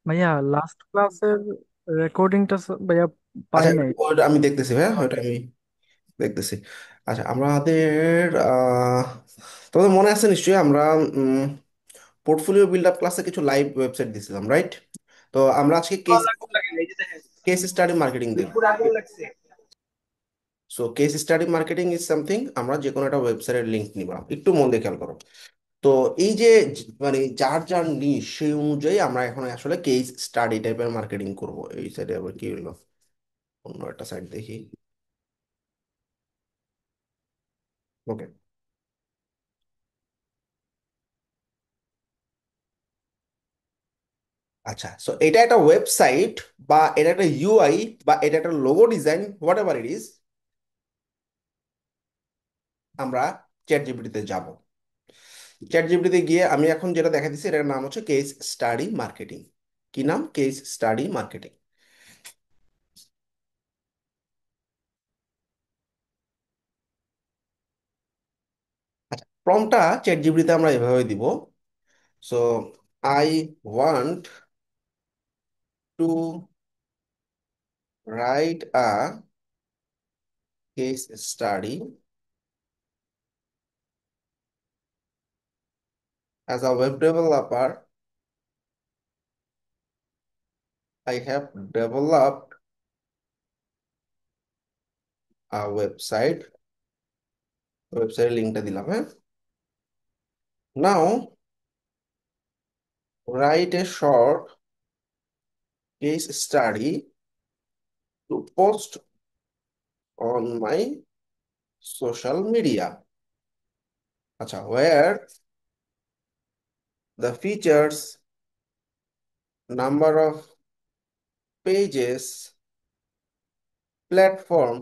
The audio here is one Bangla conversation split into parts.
ভাইয়া লাস্ট ক্লাসের রেকর্ডিংটা ভাইয়া পাই আচ্ছা, নাই। ওটা আমি দেখতেছি ভাইয়া, ওটা আমি দেখতেছি। আচ্ছা, আমাদের তোমাদের মনে আছে নিশ্চয়ই আমরা পোর্টফোলিও বিল্ড আপ ক্লাসে কিছু লাইভ ওয়েবসাইট দিছিলাম, রাইট? তো আমরা আজকে কেস কেস স্টাডি মার্কেটিং দেখব। So case study marketing is something, আমরা যে কোনো একটা ওয়েবসাইটের লিংক নিলাম, একটু মন দিয়ে খেয়াল করো। তো এই যে মানে যার যার নিশ সেই অনুযায়ী আমরা এখন আসলে কেস স্টাডি টাইপের মার্কেটিং করব। এই সাইডে আবার কি হলো, অন্য একটা সাইট দেখি। ওকে। আচ্ছা, সো এটা একটা ওয়েবসাইট, বা এটা একটা ইউআই, বা এটা একটা logo design, what ever it is, আমরা চ্যাট জিপিটিতে যাব। চ্যাট জিপিটিতে গিয়ে আমি এখন যেটা দেখা দিচ্ছি, এটার নাম হচ্ছে কেস স্টাডি মার্কেটিং। কি নাম? Case study marketing. আচ্ছা, প্রম্পটটা চ্যাট জিপিটিতে আমরা এভাবে দিব। So I want to write a case study as a web developer. I have developed a website. ওয়েবসাইটের লিঙ্কটা দিলাম, হ্যাঁ। Now write a short case study to post on my social media. আচ্ছা, where the features, number of pages, platform,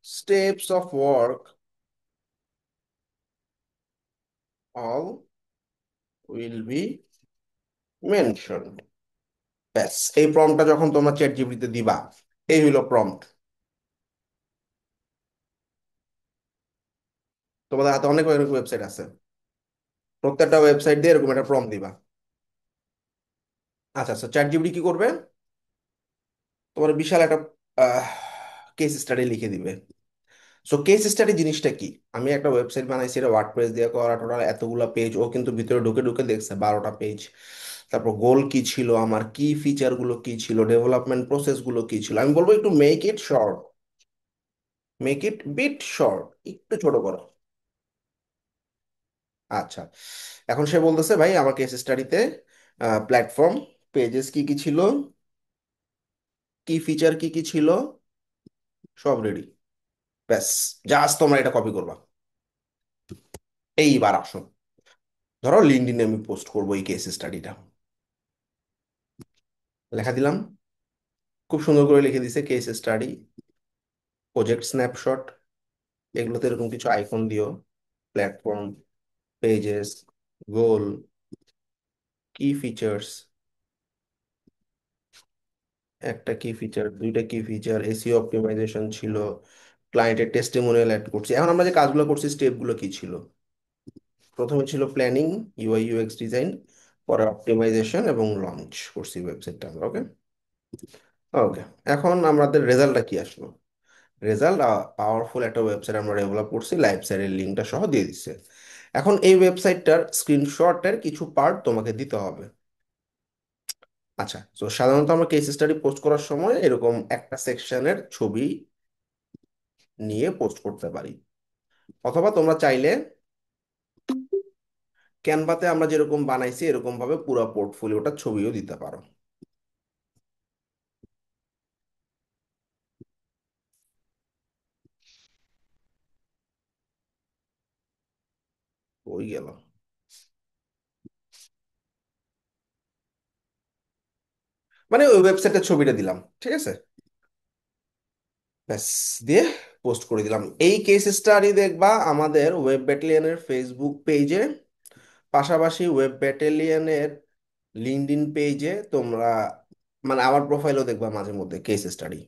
steps of work, all will be mentioned. ব্যাস, এই প্রম্পটটা যখন তোমরা চ্যাট জিপিটিতে দিবা, এই হইলো প্রম্পট। তোমাদের হাতে অনেক ওয়েবসাইট আছে, প্রত্যেকটা ওয়েবসাইট দিয়ে এরকম একটা প্রম্পট দিবা। আচ্ছা আচ্ছা, চ্যাট জিপিটি কি করবে? তোমার বিশাল একটা কেস স্টাডি লিখে দিবে। সো কেস স্টাডি জিনিসটা কি? আমি একটা ওয়েবসাইট বানাইছি, এটা ওয়ার্ডপ্রেস দিয়ে করা, টোটাল এতগুলা পেজ। ও কিন্তু ভিতরে ঢুকে ঢুকে দেখছে 12টা পেজ। তারপর গোল কি ছিল, আমার কি ফিচার গুলো কি ছিল, ডেভেলপমেন্ট প্রসেস গুলো কি ছিল। আমি বলবো একটু make it short, make it bit short, একটু ছোট করো। আচ্ছা, এখন সে বলতেছে ভাই আমার কেস স্টাডিতে প্ল্যাটফর্ম, পেজেস কি কি ছিল, কি ফিচার কি কি ছিল, সব রেডি। ব্যাস, জাস্ট তোমরা এটা কপি করবা। এইবার আসো, ধরো লিঙ্কডইনে আমি পোস্ট করবো এই কেস স্টাডিটা। লেখা দিলাম, খুব সুন্দর করে লিখে দিছে কেস স্টাডি, প্রজেক্ট স্ন্যাপশট। এগুলোতে এরকম কিছু আইকন দিও, প্ল্যাটফর্ম, পেজেস, গোল, কি ফিচার্স, একটা কি ফিচার, দুইটা কি ফিচার, এসইও অপটিমাইজেশন ছিল, ক্লায়েন্টের টেস্টিমোনিয়াল অ্যাড করছি। এখন আমরা যে কাজগুলো করছি, স্টেপগুলো কি ছিল? প্রথমে ছিল প্ল্যানিং, ইউআই ইউএক্স ডিজাইন, পরে অপটিমাইজেশন এবং লঞ্চ করছি ওয়েবসাইটটা আমরা। ওকে। ওকে, এখন আমাদের রেজাল্টটা কি আসলো? রেজাল্ট পাওয়ারফুল একটা ওয়েবসাইট আমরা ডেভেলপ করছি, লাইভ সাইটের লিঙ্কটা সহ দিয়ে দিচ্ছে। এখন এই ওয়েবসাইটটার স্ক্রিনশটের কিছু পার্ট তোমাকে দিতে হবে। আচ্ছা, তো সাধারণত আমরা কেস স্টাডি পোস্ট করার সময় এরকম একটা সেকশনের ছবি নিয়ে পোস্ট করতে পারি, অথবা তোমরা চাইলে ক্যানভাতে আমরা যেরকম বানাইছি এরকম ভাবে পুরো পোর্টফোলিওটা ছবিও দিতে পারো। ওই গেল, মানে ওই ওয়েবসাইটের ছবিটা দিলাম, ঠিক আছে। ব্যাস, দিয়ে পোস্ট করে দিলাম। এই কেস স্টাডি দেখবা আমাদের ওয়েব ব্যাটালিয়নের ফেসবুক পেজে, পাশাপাশি ওয়েব ব্যাটালিয়নের লিঙ্কডইন পেজে তোমরা, মানে আমার প্রোফাইলও দেখবা মাঝে মধ্যে কেস স্টাডি।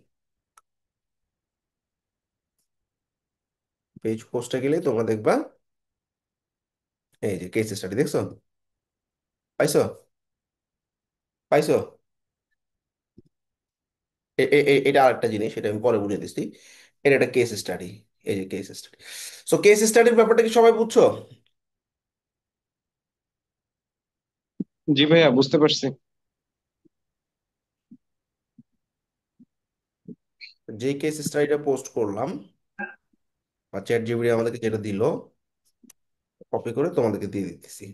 পেজ পোস্টে গেলে তোমরা দেখবা এই যে কেস স্টাডি, দেখছো? পাইছো? পাইছো? এটা আরেকটা জিনিস, এটা আমি পরে বুঝে দিচ্ছি। এটা একটা কেস স্টাডি। এই যে কেস স্টাডি। সো কেস স্টাডির ব্যাপারটা কি সবাই বুঝছো? জি ভাইয়া, বুঝতে পারছি। যে কেস স্টাডিটা পোস্ট করলাম বা চ্যাট জিপিটি আমাদেরকে যেটা দিল, কপি করে তোমাদেরকে দিয়ে দিতেছি।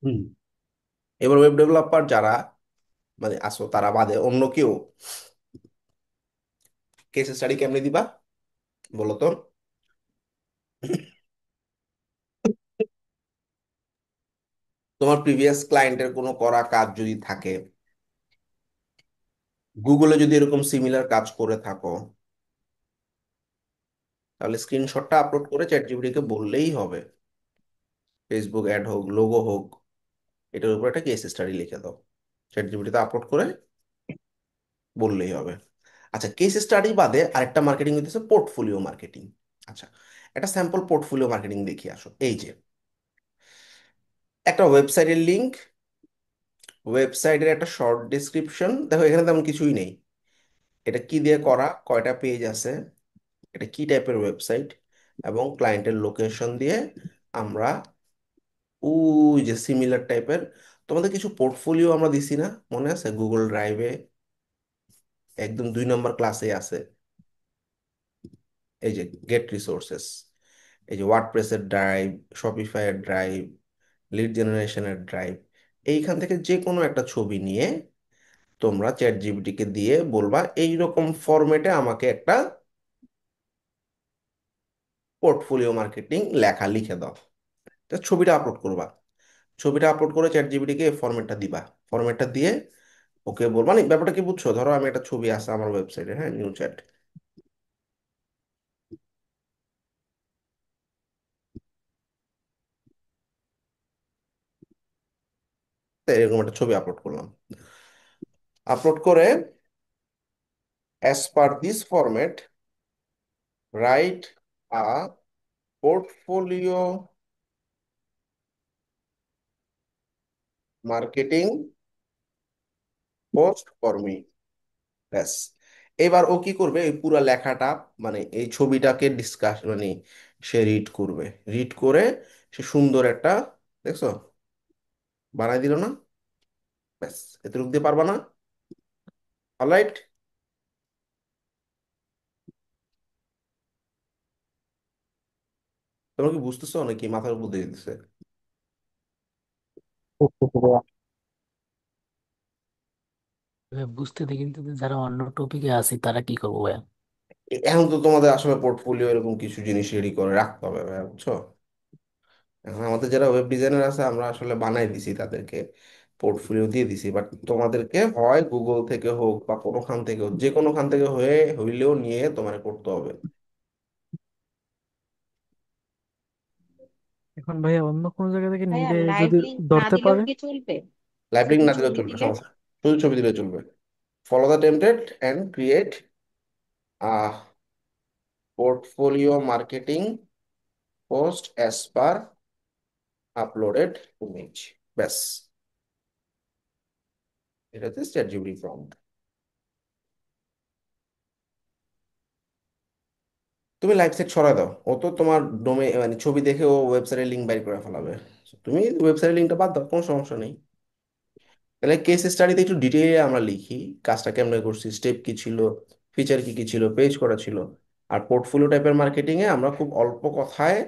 হুম। এবার ওয়েব ডেভেলপার যারা মানে আসো, তারা বাদে অন্য কেউ কেস স্টাডি কেমনে দিবা বলো তো? তোমার প্রিভিয়াস ক্লায়েন্টের কোনো করা কাজ যদি থাকে, গুগলে যদি এরকম সিমিলার কাজ করে থাকো, তাহলে স্ক্রিনশটটা আপলোড করে চ্যাট জিপিটিকে বললেই হবে। ফেসবুক অ্যাড হোক, লোগো হোক, এটার উপর একটা কেস স্টাডি লিখে দাও, চ্যাট জিপিটিতে আপলোড করে বললেই হবে। আচ্ছা, কেস স্টাডি বাদে আরেকটা মার্কেটিং হইতেছে পোর্টফোলিও মার্কেটিং। আচ্ছা, একটা স্যাম্পল পোর্টফোলিও মার্কেটিং দেখি আসো। এই যে একটা ওয়েবসাইটের লিংক, ওয়েবসাইটের একটা শর্ট ডেসক্রিপশন, দেখো এখানে তেমন কিছুই নেই। এটা কি দিয়ে করা, কয়টা পেজ আছে, এটা কি টাইপের ওয়েবসাইট, এবং ক্লায়েন্টের লোকেশন দিয়ে আমরা ওই যে সিমিলার টাইপের তোমাদের কিছু পোর্টফোলিও আমরা দিছি না, মনে আছে গুগল ড্রাইভে একদম 2 নম্বর ক্লাসে আছে। এই যে গেট রিসোর্সেস, এই যে ওয়ার্ডপ্রেসের ড্রাইভ, শপিফাইয়ের ড্রাইভ, লিড জেনারেশনের ড্রাইভ, এইখান থেকে যে কোনো একটা ছবি নিয়ে তোমরা চ্যাট জিপিটিকে দিয়ে বলবা এইরকম ফরম্যাটে আমাকে একটা পোর্টফোলিও মার্কেটিং লেখা লিখে দাও। তা ছবিটা আপলোড করবা, ছবিটা আপলোড করে চ্যাট জিপিটিকে ফরম্যাটটা দিবা। ফরম্যাটটা দিয়ে ওকে বলবা, মানে ব্যাপারটা কি বুঝছো? ধরো আমি একটা ছবি আছে আমার ওয়েবসাইটে, হ্যাঁ, নিউ চ্যাট, এরকম একটা ছবি আপলোড করলাম। আপলোড করে as per this format write a portfolio marketing post for me. ব্যাস। এবার ও কি করবে, এই পুরো লেখাটা মানে এই ছবিটাকে ডিসকাস মানে সে রিড করবে। রিড করে সে সুন্দর একটা, দেখছো, বানাই দিল না? ব্যাস, এতটুকু দিয়ে পারবা না? অলরাইট। তোমরা কি বুঝতেছো নাকি মাথার উপর দিয়ে দিতেছে? বুঝতেছি ভাইয়া। এবার বুঝতে দেখি, কিন্তু যারা অন্য টপিকে আছে তারা কি করবো ভাইয়া? এখন তো তোমাদের আসলে পোর্টফোলিও এরকম কিছু জিনিস রেডি করে রাখতে হবে ভাইয়া, বুঝছো? এখন আমাদের যারা ওয়েব ডিজাইনার আছে আমরা আসলে বানাই দিছি তাদেরকে, পোর্টফোলিও দিয়ে দিছি, বাট তোমাদেরকে হয় গুগল থেকে হোক বা কোনোখান থেকে হোক, যে কোনোখান থেকে হইলেও নিয়ে তোমার করতে হবে। এখন ভাইয়া অন্য কোনো জায়গা থেকে ভাইয়া নিলে লাইভ যদি লিংক না ধরতে দিলেও পারে। কি চলবে? লাইভ লিঙ্ক শুধু না দিলেও ছবি চলবে, দিলে? সমস্যা নেই। শুধু ছবি দিলে চলবে। Follow the template and create uh portfolio marketing post as per uploaded image. ব্যাস, এটাতে চ্যাট জিপিটি প্রম্পট। তুমি লাইভ সেট সরাই দাও, ও তো তোমার ডোমে মানে ছবি দেখে ও ওয়েবসাইটের লিঙ্ক বাইর করে ফেলাবে। তুমি ওয়েবসাইটের লিঙ্কটা বাদ দাও, কোনো সমস্যা নেই। তাহলে কেস স্টাডিতে একটু ডিটেইলে আমরা লিখি কাজটা কেমনে করছি, স্টেপ কি ছিল, ফিচার কি কি ছিল, পেজ করা ছিল। আর পোর্টফোলিও টাইপের মার্কেটিং এ আমরা খুব অল্প কথায়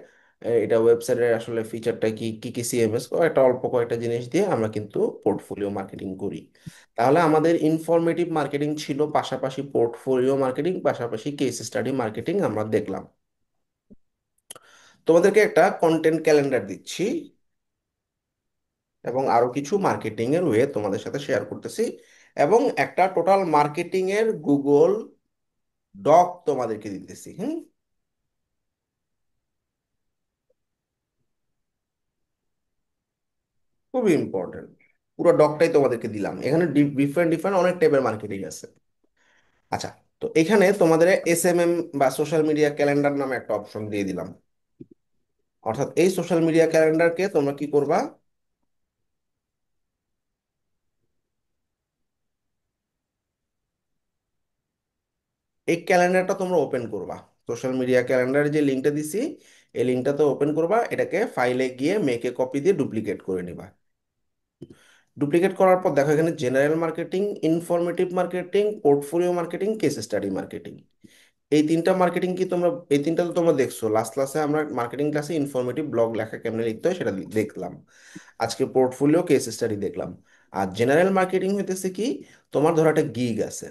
এটা ওয়েবসাইটের আসলে ফিচারটা কি কি কি সিএমএস একটা অল্প কয়েকটা জিনিস দিয়ে আমরা কিন্তু পোর্টফোলিও মার্কেটিং করি। তাহলে আমাদের ইনফরমেটিভ মার্কেটিং ছিল, পাশাপাশি পোর্টফোলিও মার্কেটিং, পাশাপাশি কেস স্টাডি মার্কেটিং আমরা দেখলাম। তোমাদেরকে একটা কন্টেন্ট ক্যালেন্ডার দিচ্ছি এবং আরো কিছু মার্কেটিং এর ওয়ে তোমাদের সাথে শেয়ার করতেছি, এবং একটা টোটাল মার্কেটিং এর গুগল ডক তোমাদেরকে দিতেছি। হুম, খুবই ইম্পর্টেন্ট। পুরো ডকটাই তোমাদেরকে দিলাম, এখানে ডিফারেন্ট ডিফারেন্ট অনেক টাইপের মার্কেটিং আছে। আচ্ছা, তো এখানে তোমাদের এসএমএম বা সোশ্যাল মিডিয়া ক্যালেন্ডার নামে একটা অপশন দিয়ে দিলাম। অর্থাৎ এই সোশ্যাল মিডিয়া ক্যালেন্ডারকে তোমরা কি করবা, এই ক্যালেন্ডারটা তোমরা ওপেন করবা। সোশ্যাল মিডিয়া ক্যালেন্ডারে যে লিঙ্কটা দিছি, এই লিঙ্কটা তো ওপেন করবা, এটাকে ফাইলে গিয়ে মেকে কপি দিয়ে ডুপ্লিকেট করে নিবা। ডুপ্লিকেট করার পর দেখো এখানে general marketing, informative marketing, portfolio marketing, case study marketing, এই তিনটা মার্কেটিং কি তোমরা, এই তিনটা তো তোমরা দেখছো লাস্ট ক্লাসে, আমরা মার্কেটিং ক্লাসে ইনফরমেটিভ ব্লগ লেখা কেমনে লিখতে হয় সেটা দেখলাম। আজকে পোর্টফোলিও কেস স্টাডি দেখলাম। আর জেনারেল মার্কেটিং হইতেছে কি, তোমার ধরো একটা গিগ আছে,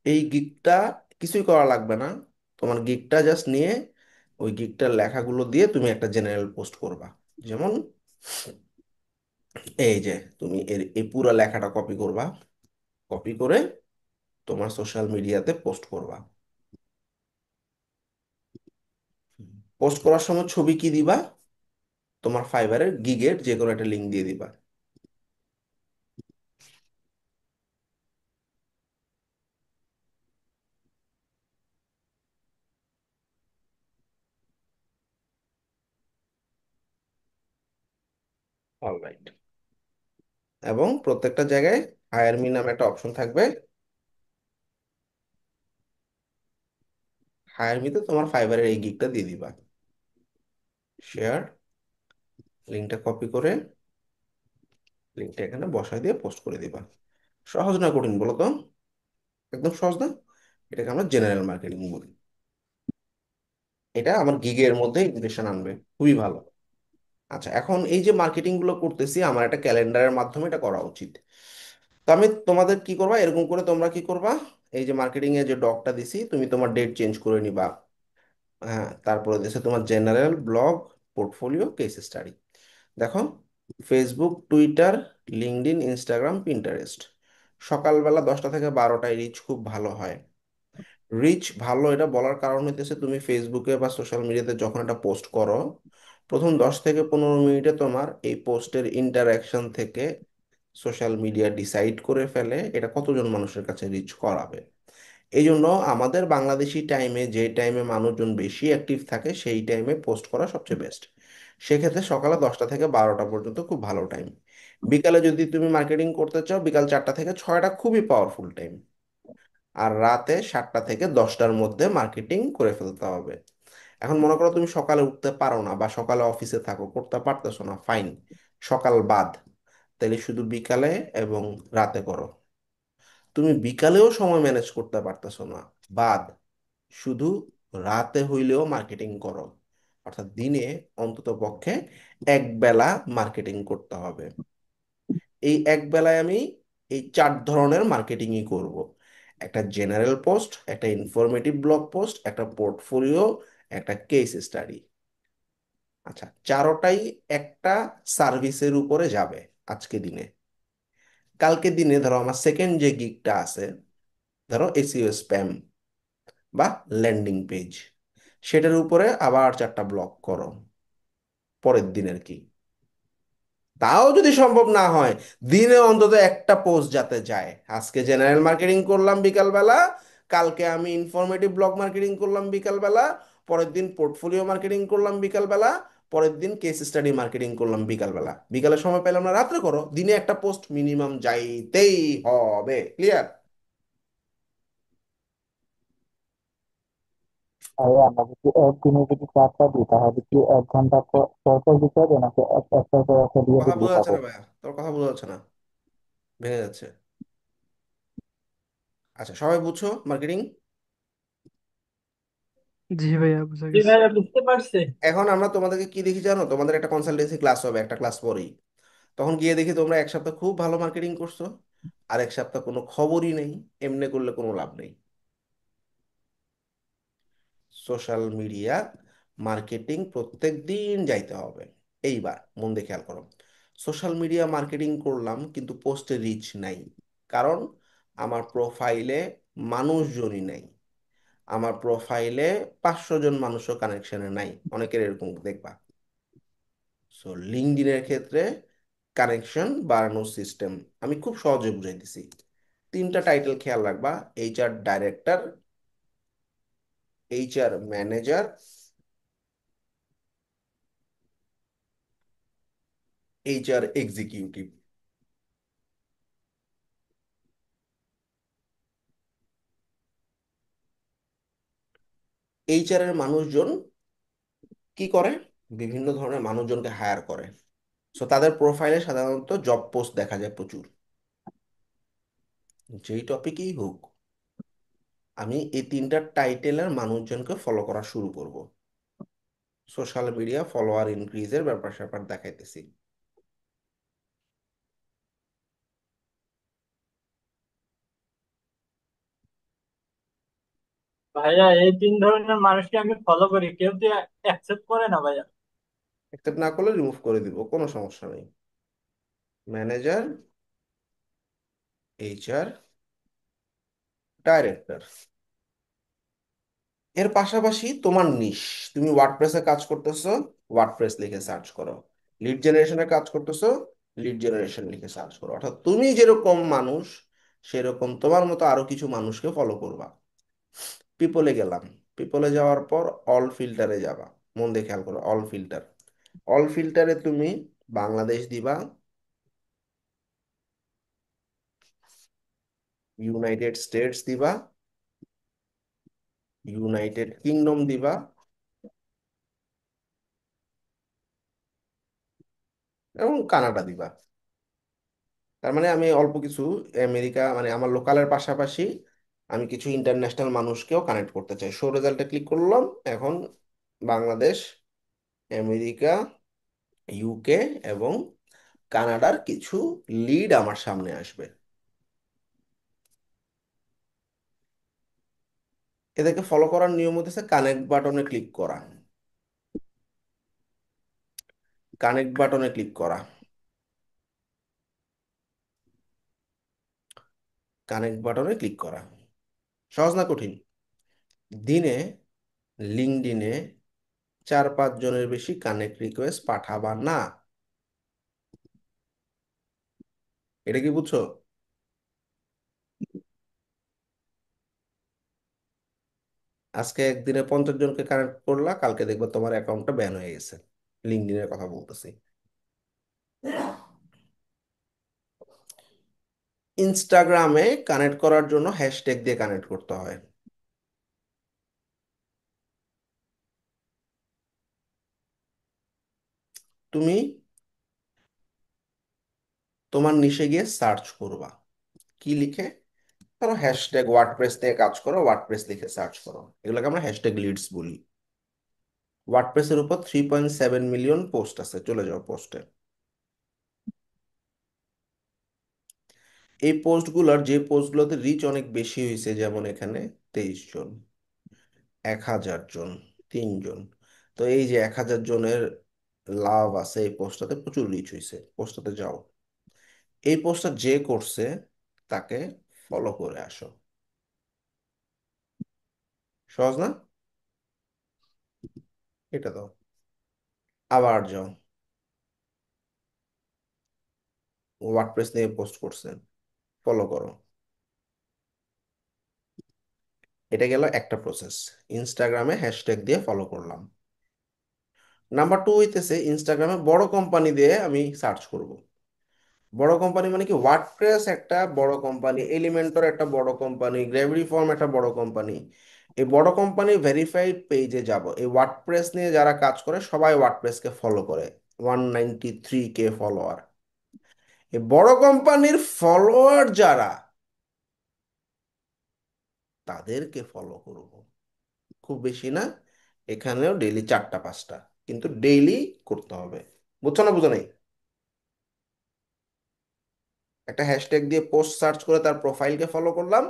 এই গিগটা কিছুই করা লাগবে না, তোমার গিগটা জাস্ট নিয়ে ওই গিগটার লেখাগুলো দিয়ে তুমি একটা জেনারেল পোস্ট করবা। যেমন এই যে তুমি এর এই পুরো লেখাটা কপি করবা, কপি করে তোমার সোশ্যাল মিডিয়াতে পোস্ট করবা। পোস্ট করার সময় ছবি কি দিবা, তোমার ফাইবারের গিগের যে কোনো একটা লিঙ্ক দিয়ে দিবা। অলরাইট। এবং প্রত্যেকটা জায়গায় হায়ার মি নামে একটা অপশন থাকবে, হায়ার মিতে তোমার ফাইবারের এই গিগটা দিয়ে দিবা। শেয়ার, লিঙ্কটা কপি করে লিঙ্কটা এখানে বসায় দিয়ে পোস্ট করে দিবা। সহজ না কঠিন বলো তো? একদম সহজ না? এটাকে আমরা জেনারেল মার্কেটিং বলি। এটা আমার গিগের মধ্যে ইমপ্রেশন আনবে, খুবই ভালো। আচ্ছা, এখন এই যে মার্কেটিং গুলো করতেছি, আমার একটা ক্যালেন্ডারের মাধ্যমে এটা করা উচিত। তো আমি তোমাদের কি করবা, এরকম করে তোমরা কি করবা, এই যে মার্কেটিং এর যে ডকটা দিছি, তুমি তোমার ডেট চেঞ্জ করে নিবা। হ্যাঁ, তারপরে দিছে তোমার general, blog, portfolio, case study. দেখো, Facebook, Twitter, LinkedIn, Instagram, Pinterest, সকালবেলা 10টা থেকে 12টায় রিচ খুব ভালো হয়। রিচ ভালো এটা বলার কারণ হইতেছে, তুমি ফেসবুকে বা সোশ্যাল মিডিয়াতে যখন একটা পোস্ট করো, প্রথম 10 থেকে 15 মিনিটে তোমার এই পোস্টের ইন্টারাকশন থেকে সোশ্যাল মিডিয়া ডিসাইড করে ফেলে এটা কতজন মানুষের কাছে রিচ করাবে। এই জন্য আমাদের বাংলাদেশি টাইমে, যে টাইমে মানুষজন বেশি অ্যাক্টিভ থাকে, সেই টাইমে পোস্ট করা সবচেয়ে বেস্ট। সেক্ষেত্রে সকালে 10টা থেকে 12টা পর্যন্ত খুব ভালো টাইম। বিকালে যদি তুমি মার্কেটিং করতে চাও, বিকাল 4টা থেকে 6টা খুবই পাওয়ারফুল টাইম। আর রাতে 7টা থেকে 10টার মধ্যে মার্কেটিং করে ফেলতে হবে। এখন মনে করো তুমি সকালে উঠতে পারো না বা সকালে অফিসে থাকো, করতে পারতেছো না, ফাইন, সকাল বাদ, তাহলে শুধু বিকালে এবং রাতে করো। তুমি বিকালেও সময় ম্যানেজ করতে পারতেছো না, বাদ, শুধু রাতে হইলেও মার্কেটিং করো। অর্থাৎ দিনে অন্তত পক্ষে এক বেলা মার্কেটিং করতে হবে। এই এক বেলায় আমি এই 4 ধরনের মার্কেটিংই করব। একটা জেনারেল পোস্ট, একটা ইনফরমেটিভ ব্লগ পোস্ট, একটা পোর্টফোলিও, একটা কেস স্টাডি। আচ্ছা, চারোটাই একটা সার্ভিসের উপরে যাবে আজকে দিনে। কালকে দিনে ধরো আমার সেকেন্ড যে গিগটা আছে, ধরো এসইও স্প্যাম বা ল্যান্ডিং পেজ, সেটার উপরে আবার 4টা ব্লগ করো পরের দিনের কি। তাও যদি সম্ভব না হয়, দিনে অন্তত একটা পোস্ট যাতে যায়। আজকে জেনারেল মার্কেটিং করলাম বিকালবেলা, কালকে আমি ইনফরমেটিভ ব্লগ মার্কেটিং করলাম বিকালবেলা, পরের দিন পোর্টফোলিও মার্কেটিং করলাম বিকালবেলা, পরের দিন কেস স্টাডি মার্কেটিং করলাম বিকালবেলা। বিকালের সময় পেলাম না, রাত্রে করো, দিনে একটা পোস্ট মিনিমাম যাইতেই হবে। ক্লিয়ার? আরে আমরা যদি একদিনে যদি 4টা দিই তাহলে কি 1 ঘন্টা পর পর পর দিতে হবে নাকি একটার পর একটা দিয়ে কথা দিলেই বোঝা যাচ্ছে হবে? না ভাইয়া, তোর কথা বোঝা যাচ্ছে না, ভেঙে যাচ্ছে। আচ্ছা, সবাই বুঝছো মার্কেটিং? জি ভাইয়া, বুঝা জি গেছে। ভাইয়া, বুঝতে পারছি। এখন আমরা তোমাদেরকে কি দেখি জানো, তোমাদের একটা কনসালটেন্সি ক্লাস হবে একটা ক্লাস পরেই, তখন গিয়ে দেখি তোমরা এক সপ্তাহ খুব ভালো মার্কেটিং করছো, আর এক সপ্তাহ কোনো খবরই নেই। এমনি করলে কোনো লাভ নেই। সোশ্যাল মিডিয়া মার্কেটিং প্রত্যেক দিন যাইতে হবে। এইবার মন দিয়ে খেয়াল করো, সোশ্যাল মিডিয়া মার্কেটিং করলাম কিন্তু পোস্টে রিচ নাই, কারণ আমার প্রোফাইলে মানুষজনই নাই। আমার প্রোফাইলে 500 জন মানুষও কানেকশনে নাই, অনেকের এরকম দেখবা। সো লিঙ্কডইনের ক্ষেত্রে কানেকশন বাড়ানোর সিস্টেম আমি খুব সহজে বুঝাই দিছি। 3টা টাইটেল খেয়াল রাখবা, HR director, HR manager, HR executive. HR এর মানুষজন কি করে? বিভিন্ন ধরনের মানুষজনকে হায়ার করে। সো তাদের প্রোফাইলে সাধারণত জব পোস্ট দেখা যায় প্রচুর। যেই টপিকই হোক, আমি এই তিনটা টাইটেলের মানুষজনকে ফলো করা শুরু করব। সোশ্যাল মিডিয়া ফলোয়ার ইনক্রিজের ব্যাপার স্যাপার দেখাইতেছি। ভাইয়া এই তিন ধরনের মানুষকে আমি ফলো করি, কেউ তো অ্যাকসেপ্ট করে না ভাইয়া। অ্যাকসেপ্ট না করলে রিমুভ করে দিব, কোনো সমস্যা নেই। Manager, HR, director. এর পাশাপাশি তোমার নিশ, তুমি ওয়ার্ডপ্রেসে কাজ করতেছো, ওয়ার্ডপ্রেস লিখে সার্চ করো। লিড জেনারেশনে কাজ করতেছো, লিড জেনারেশন লিখে সার্চ করো। অর্থাৎ তুমি যেরকম মানুষ, সেরকম তোমার মতো আরো কিছু মানুষকে ফলো করবা। পিপলে গেলাম, পিপলে যাওয়ার পর অল ফিল্টারে যাবা। মন দিয়ে খেয়াল করো, অল ফিল্টার। অল ফিল্টারে তুমি বাংলাদেশ দিবা, ইউনাইটেড স্টেটস দিবা, ইউনাইটেড কিংডম দিবা, এবং কানাডা দিবা। তার মানে আমি অল্প কিছু আমেরিকা, মানে আমার লোকালের পাশাপাশি আমি কিছু ইন্টারন্যাশনাল মানুষকেও কানেক্ট করতে চাই। শো রেজাল্টে ক্লিক করলাম। এখন বাংলাদেশ, আমেরিকা, ইউকে এবং কানাডার কিছু লিড আমার সামনে আসবে। এদেরকে ফলো করার নিয়ম হচ্ছে কানেক্ট বাটনে ক্লিক করা। কানেক্ট বাটনে ক্লিক করা, কানেক্ট বাটনে ক্লিক করা। সহজ না কঠিন? দিনে লিঙ্কডইনে 4-5 জনের বেশি কানেক্ট রিকোয়েস্ট পাঠাবা না। এটা কি বুঝছো? আজকে একদিনে 50 জনকে কানেক্ট করলা, কালকে দেখবা তোমার অ্যাকাউন্টটা ব্যান হয়ে গেছে। লিঙ্কডইনের কথা বলতেছি। ইনস্টাগ্রামে কানেক্ট করার জন্য হ্যাশট্যাগ দিয়ে কানেক্ট করতে হয়। তুমি তোমার নিশে গিয়ে সার্চ করবা, কি লিখে? ধরো হ্যাশট্যাগ ওয়ার্ডপ্রেস থেকে কাজ করো, ওয়ার্ডপ্রেস লিখে সার্চ করো। এগুলোকে আমরা হ্যাশট্যাগ লিডস বলি। ওয়ার্ডপ্রেসের উপর 3.7 মিলিয়ন পোস্ট আছে, চলে যাও পোস্টে। এই পোস্টগুলোর যে পোস্টগুলোতে রিচ অনেক বেশি হয়েছে, যেমন এখানে 23 জন, 1000 জন, 3 জন। তো এই যে 1000 জনের লাভ আছে, এই পোস্টটাতে প্রচুর রিচ হয়েছে, পোস্টটাতে যাও। এই পোস্টটা যে করছে তাকে ফলো করে আসো। সহজ না? এটা দাও, আবার যাও, ওয়ার্ডপ্রেস নিয়ে পোস্ট করছেন, ফলো করো। এটা গেল একটা প্রসেস। ইনস্টাগ্রামে হ্যাশট্যাগ দিয়ে ফলো করলাম। নাম্বার 2 হইতেছে ইনস্টাগ্রামে বড় কোম্পানি দিয়ে আমি সার্চ করব। বড় কোম্পানি মানে কি? ওয়ার্ডপ্রেস একটা বড় কোম্পানি, এলিমেন্টর একটা বড় কোম্পানি, গ্র্যাভিটি ফর্ম একটা বড় কোম্পানি। এই বড় কোম্পানি ভেরিফাইড পেজে যাব। এই ওয়ার্ডপ্রেস নিয়ে যারা কাজ করে সবাই ওয়ার্ডপ্রেসকে ফলো করে, 193K ফলোয়ার। এই বড় কোম্পানির ফলোয়ার যারা, তাদেরকে ফলো করব। খুব বেশি না, এখানেও ডেইলি 4টা 5টা, কিন্তু ডেইলি করতে হবে। বুঝছো না? বুঝো নাই? একটা হ্যাশট্যাগ দিয়ে পোস্ট সার্চ করে তার প্রোফাইলকে ফলো করলাম,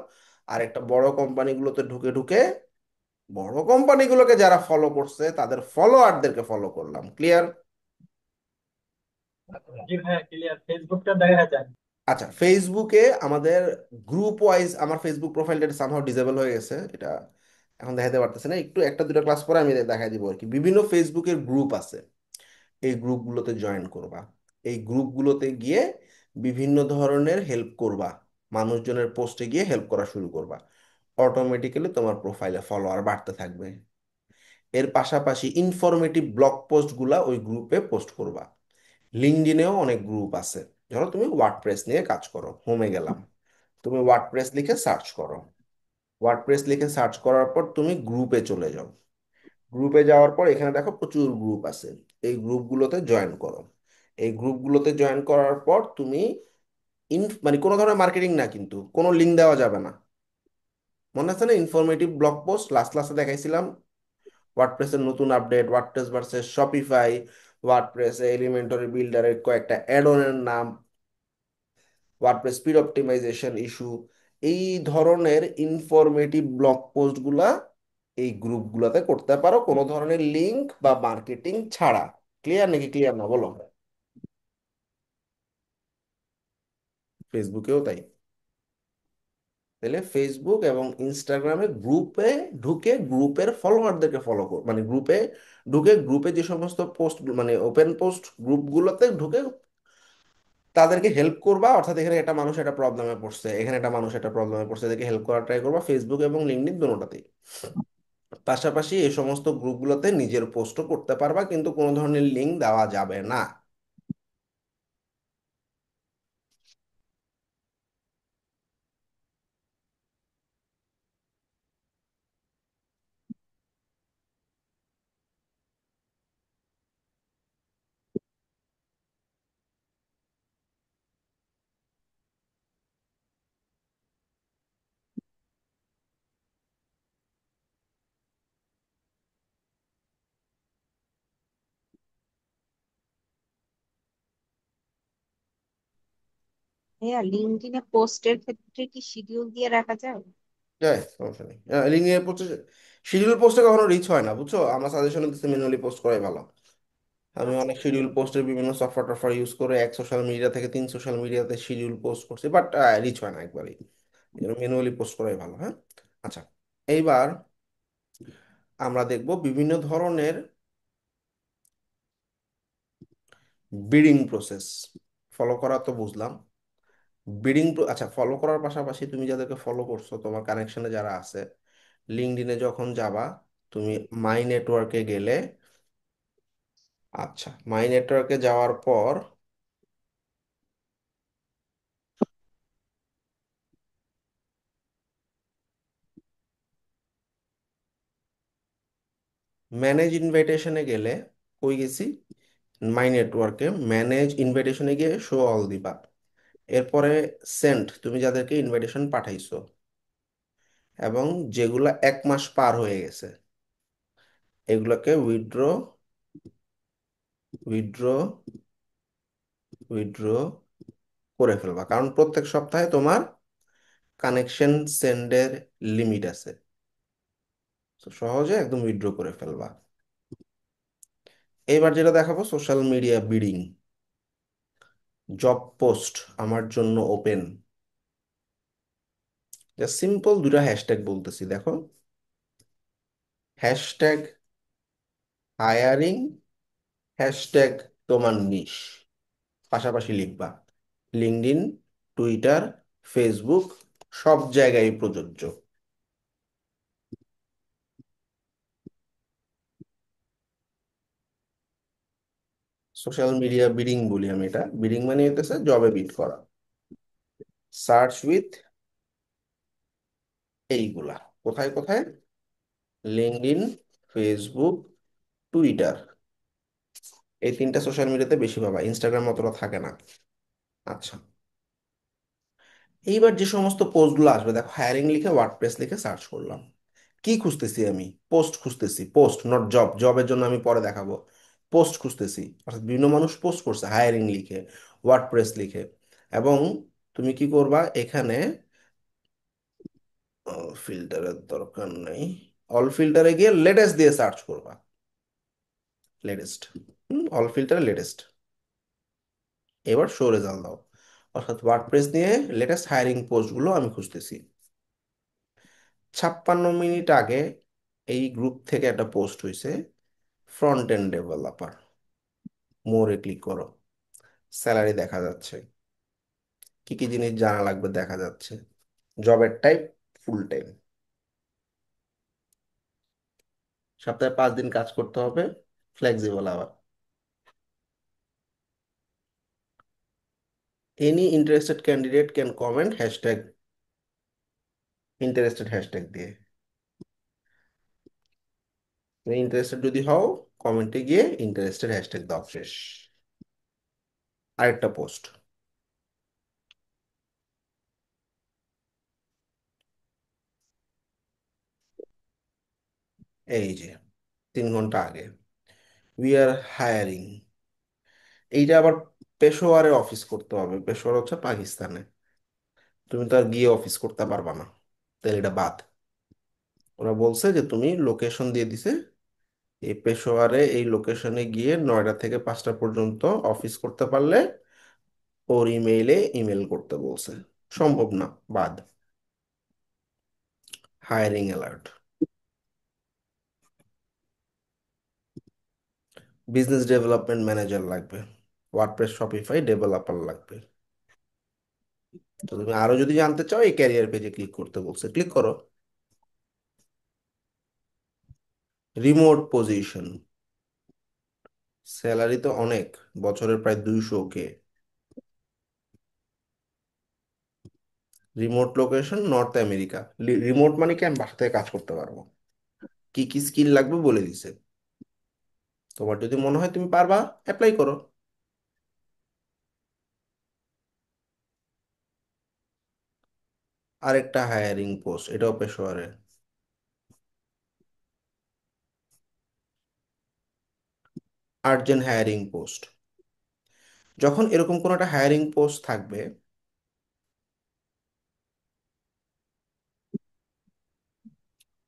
আর একটা বড় কোম্পানিগুলোতে ঢুকে ঢুকে বড় কোম্পানিগুলোকে যারা ফলো করছে তাদের ফলোয়ারদেরকে ফলো করলাম। ক্লিয়ার? জি ভাইয়া ক্লিয়ার, ফেসবুকটা দেখা যায়। আচ্ছা, ফেসবুকে আমাদের গ্রুপ ওয়াইজ, আমার ফেসবুক প্রোফাইলটা সামহাও ডিসেবল হয়ে গেছে, এটা এখন দেখাতে পারতেছে না। একটু একটা দুটো ক্লাস পরে আমি দেখাই দিব আর কি। বিভিন্ন ফেসবুকের গ্রুপ আছে, এই গ্রুপগুলোতে জয়েন করবা। এই গ্রুপগুলোতে গিয়ে বিভিন্ন ধরনের হেল্প করবা, মানুষজনের পোস্টে গিয়ে হেল্প করা শুরু করবা। অটোমেটিক্যালি তোমার প্রোফাইলে ফলোয়ার বাড়তে থাকবে। এর পাশাপাশি ইনফরমেটিভ ব্লগ পোস্টগুলা ওই গ্রুপে পোস্ট করবা। লিঙ্কডইনেও অনেক গ্রুপ আছে। ধরো তুমি ওয়ার্ডপ্রেস নিয়ে কাজ করো, হোমে গেলাম, তুমি ওয়ার্ডপ্রেস লিখে সার্চ করো। ওয়ার্ডপ্রেস লিখে সার্চ করার পর তুমি গ্রুপে চলে যাও। গ্রুপে যাওয়ার পর এখানে দেখো প্রচুর গ্রুপ আছে, এই গ্রুপগুলোতে জয়েন করো। এই গ্রুপগুলোতে জয়েন করার পর তুমি মানে কোনো ধরনের মার্কেটিং না, কিন্তু কোনো লিঙ্ক দেওয়া যাবে না। মনে আছে না ইনফরমেটিভ ব্লগ পোস্ট লাস্ট ক্লাসে দেখাইছিলাম? ওয়ার্ডপ্রেসের নতুন আপডেট, ওয়ার্ডপ্রেস ভার্সেস শপিফাই, ওয়ার্ডপ্রেসে এলিমেন্টরি বিল্ডারের কয়েকটা অ্যাড অনের নাম, ওয়ার্ডপ্রেস স্পিড অপটিমাইজেশন ইস্যু, এই ধরনের ইনফরমেটিভ ব্লগ পোস্টগুলা এই গ্রুপগুলোতে করতে পারো কোনো ধরনের লিংক বা মার্কেটিং ছাড়া। ক্লিয়ার নাকি ক্লিয়ার না বলো? ফেসবুকেও তাই। তাহলে ফেসবুক এবং ইনস্টাগ্রামে গ্রুপে ঢুকে গ্রুপের ফলোয়ারদেরকে ফলো কর, মানে গ্রুপে ঢুকে গ্রুপে যে সমস্ত পোস্ট, মানে ওপেন পোস্ট গ্রুপগুলোতে ঢুকে তাদেরকে হেল্প করবা। অর্থাৎ এখানে একটা মানুষ একটা প্রবলেমে পড়ছে, এখানে একটা মানুষ একটা প্রবলেমে পড়ছে, এদেরকে হেল্প করার ট্রাই করবা, ফেসবুক এবং লিঙ্কডইন দুটোতেই। পাশাপাশি এই সমস্ত গ্রুপগুলোতে নিজের পোস্টও করতে পারবা, কিন্তু কোনো ধরনের লিঙ্ক দেওয়া যাবে না। ভাইয়া লিঙ্কডইনে পোস্টের ক্ষেত্রে কি শিডিউল দিয়ে রাখা যায়? যায়, সমস্যা নেই। লিঙ্কডইনে পোস্টে শিডিউল পোস্টে কখনো রিচ হয় না, বুঝছো? আমার সাজেশন দিচ্ছে ম্যানুয়ালি পোস্ট করাই ভালো। আমি আচ্ছা অনেক আচ্ছা। শিডিউল পোস্টের বিভিন্ন সফটওয়্যার টফটওয়্যার ইউজ করে এক সোশ্যাল মিডিয়া থেকে 3 সোশ্যাল মিডিয়াতে শিডিউল পোস্ট করছি, বাট রিচ হয় না একবারই। ম্যানুয়ালি পোস্ট করাই ভালো, হ্যাঁ। আচ্ছা, এইবার আমরা দেখব বিভিন্ন ধরনের বিডিং প্রসেস ফলো করা, তো বুঝলাম। আচ্ছা, ফলো করার পাশাপাশি তুমি যাদেরকে ফলো করছো, তোমার কানেকশনে যারা আছে, লিঙ্কডইনে যখন যাবা, তুমি মাই নেটওয়ার্কে গেলে, আচ্ছা মাই নেটওয়ার্কে যাওয়ার পর ম্যানেজ ইনভাইটেশনে গেলে, কই গেছি, মাই নেটওয়ার্কে ম্যানেজ ইনভাইটেশনে গিয়ে শো অল দিবা। এরপরে সেন্ট, তুমি যাদেরকে ইনভাইটেশন পাঠাইছো এবং যেগুলা 1 মাস পার হয়ে গেছে, এগুলোকে উইথড্র উইথড্র উইথড্র করে ফেলবা, কারণ প্রত্যেক সপ্তাহে তোমার কানেকশন সেন্ডের লিমিট আছে। তো সহজে একদম উইথড্র করে ফেলবা। এইবার যেটা দেখাবো, social media bidding. Job post আমার জন্য ওপেন। জাস্ট সিম্পল দুটা হ্যাশট্যাগ বলতেছি, দেখো। হ্যাশট্যাগ হায়ারিং, হ্যাশট্যাগ তোমার নিশ, পাশাপাশি লিখবা। লিঙ্কডইন, টুইটার, ফেসবুক, সব জায়গায় প্রযোজ্য। সোশ্যাল মিডিয়া বিডিং বলি আমি এটা। বিডিং মানে হইতেছে জবে বিট করা। সার্চ উইথ এইগুলা কোথায় কোথায়? লিঙ্কডইন, ফেসবুক, টুইটার, এই 3টা সোশ্যাল মিডিয়াতে বেশি পাবা, ইনস্টাগ্রাম অতটা থাকে না। আচ্ছা, এইবার যে সমস্ত পোস্টগুলো আসবে, দেখো হায়ারিং লিখে ওয়ার্ডপ্রেস লিখে সার্চ করলাম, কি খুঁজতেছি আমি? পোস্ট খুঁজতেছি, পোস্ট নট জব, জবের জন্য আমি পরে দেখাবো। পোস্ট খুঁজতেছি, অর্থাৎ বিভিন্ন মানুষ পোস্ট করছে হায়ারিং লিখে, ওয়ার্ডপ্রেস লিখে। এবং তুমি কি করবা এখানে, ফিল্টারের দরকার নেই, অল ফিল্টারে গিয়ে লেটেস্ট দিয়ে সার্চ করবা। লেটেস্ট, অল ফিল্টারে লেটেস্ট। এবার শো রেজাল্ট দাও। অর্থাৎ ওয়ার্ডপ্রেস নিয়ে লেটেস্ট হায়ারিং পোস্টগুলো আমি খুঁজতেছি। 56 মিনিট আগে এই গ্রুপ থেকে একটা পোস্ট হয়েছে, ফ্রন্ট এন্ড ডেভেলপার। মোরে ক্লিক করো, স্যালারি দেখা যাচ্ছে, কি কি জিনিস জানা লাগবে দেখা যাচ্ছে, জবের টাইপ ফুল টাইম, সপ্তাহে 5 দিন কাজ করতে হবে, ফ্লেক্সিবল আবার। Any interested candidate can comment hashtag interested hashtag দিয়ে। তুমি ইন্টারেস্টেড যদি হও, কমেন্টে গিয়ে ইন্টারেস্টেড হ্যাশট্যাগ দাও, শেষ। আরেকটা পোস্ট, এই যে 3 ঘন্টা আগে, উই আর হায়ারিং। এইটা আবার পেশোয়ারে অফিস করতে হবে, পেশোয়ার হচ্ছে পাকিস্তানে। তুমি তো আর গিয়ে অফিস করতে পারবা না, তাহলে এটা বাদ। ওরা বলছে যে তুমি লোকেশন দিয়ে দিছে, এই পেশোয়ারে এই লোকেশনে গিয়ে 9টা থেকে 5টা পর্যন্ত অফিস করতে পারলে ওর ইমেইলে ইমেল করতে বলছে। সম্ভব না, বাদ। Hiring alert. Business development manager লাগবে, ওয়ার্ডপ্রেস শপিফাই ডেভেলপার লাগবে। তো তুমি আরো যদি জানতে চাও, এই ক্যারিয়ার পেজে ক্লিক করতে বলছে, ক্লিক করো। রিমোট পজিশন, স্যালারি তো অনেক, বছরের প্রায় 200K। Remote location north America. Remote মানে কি আমি বাসা থেকে কাজ করতে পারবো। কি কি স্কিল লাগবে বলে দিছে। তোমার যদি মনে হয় তুমি পারবা, অ্যাপ্লাই করো। আরেকটা হায়ারিং পোস্ট, এটাও পেশোয়ারে। Urgent hiring post. যখন এরকম কোনো একটা হায়ারিং পোস্ট থাকবে,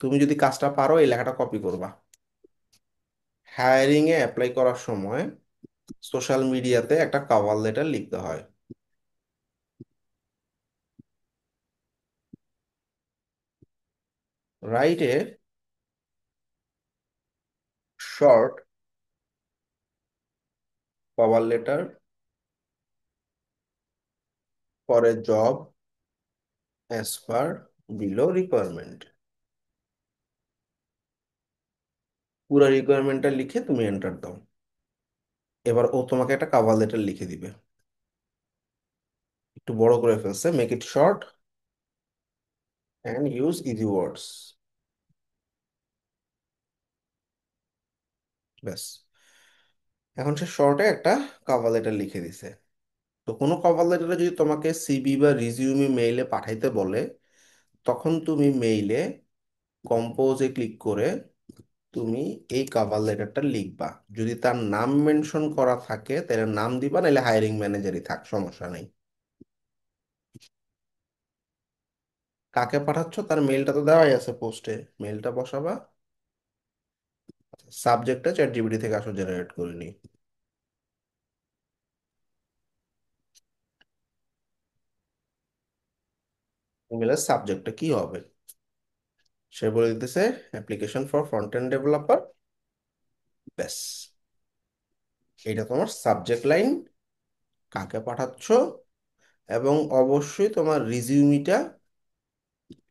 তুমি যদি কাজটা পারো, এই লেখাটা কপি করবা। হায়ারিং এ অ্যাপ্লাই করার সময় সোশ্যাল মিডিয়াতে একটা কভার লেটার লিখতে হয়। Write a short cover letter for a job as per below requirement. পুরো রিকোয়ারমেন্টটা লিখে তুমি এন্টার দাও। এবার ও তোমাকে একটা কভার লেটার লিখে দিবে। একটু বড় করে ফেলছে, make it short and use easy words. ব্যাস, এখন সে শর্টে একটা কভার লেটার লিখে দিছে। তো কোনো কভার লেটারে যদি তোমাকে সিভি বা রিজিউমি মেইলে পাঠাইতে বলে, তখন তুমি মেইলে কম্পোজে ক্লিক করে তুমি এই কভার লেটারটা লিখবা। যদি তার নাম মেনশন করা থাকে তাহলে নাম দিবা, নাহলে হায়ারিং ম্যানেজারই থাক, সমস্যা নেই। কাকে পাঠাচ্ছ তার মেইলটা তো দেওয়াই আছে পোস্টে, মেইলটা বসাবা। সাবজেক্টটা চ্যাট জিপিটি থেকে আসলে জেনারেট করে নি। ইমেলের সাবজেক্টটা কি হবে, সে বলে দিতেছে application for front end developer. ব্যাস, এটা তোমার সাবজেক্ট লাইন, কাকে পাঠাচ্ছ, এবং অবশ্যই তোমার রিজিউমিটা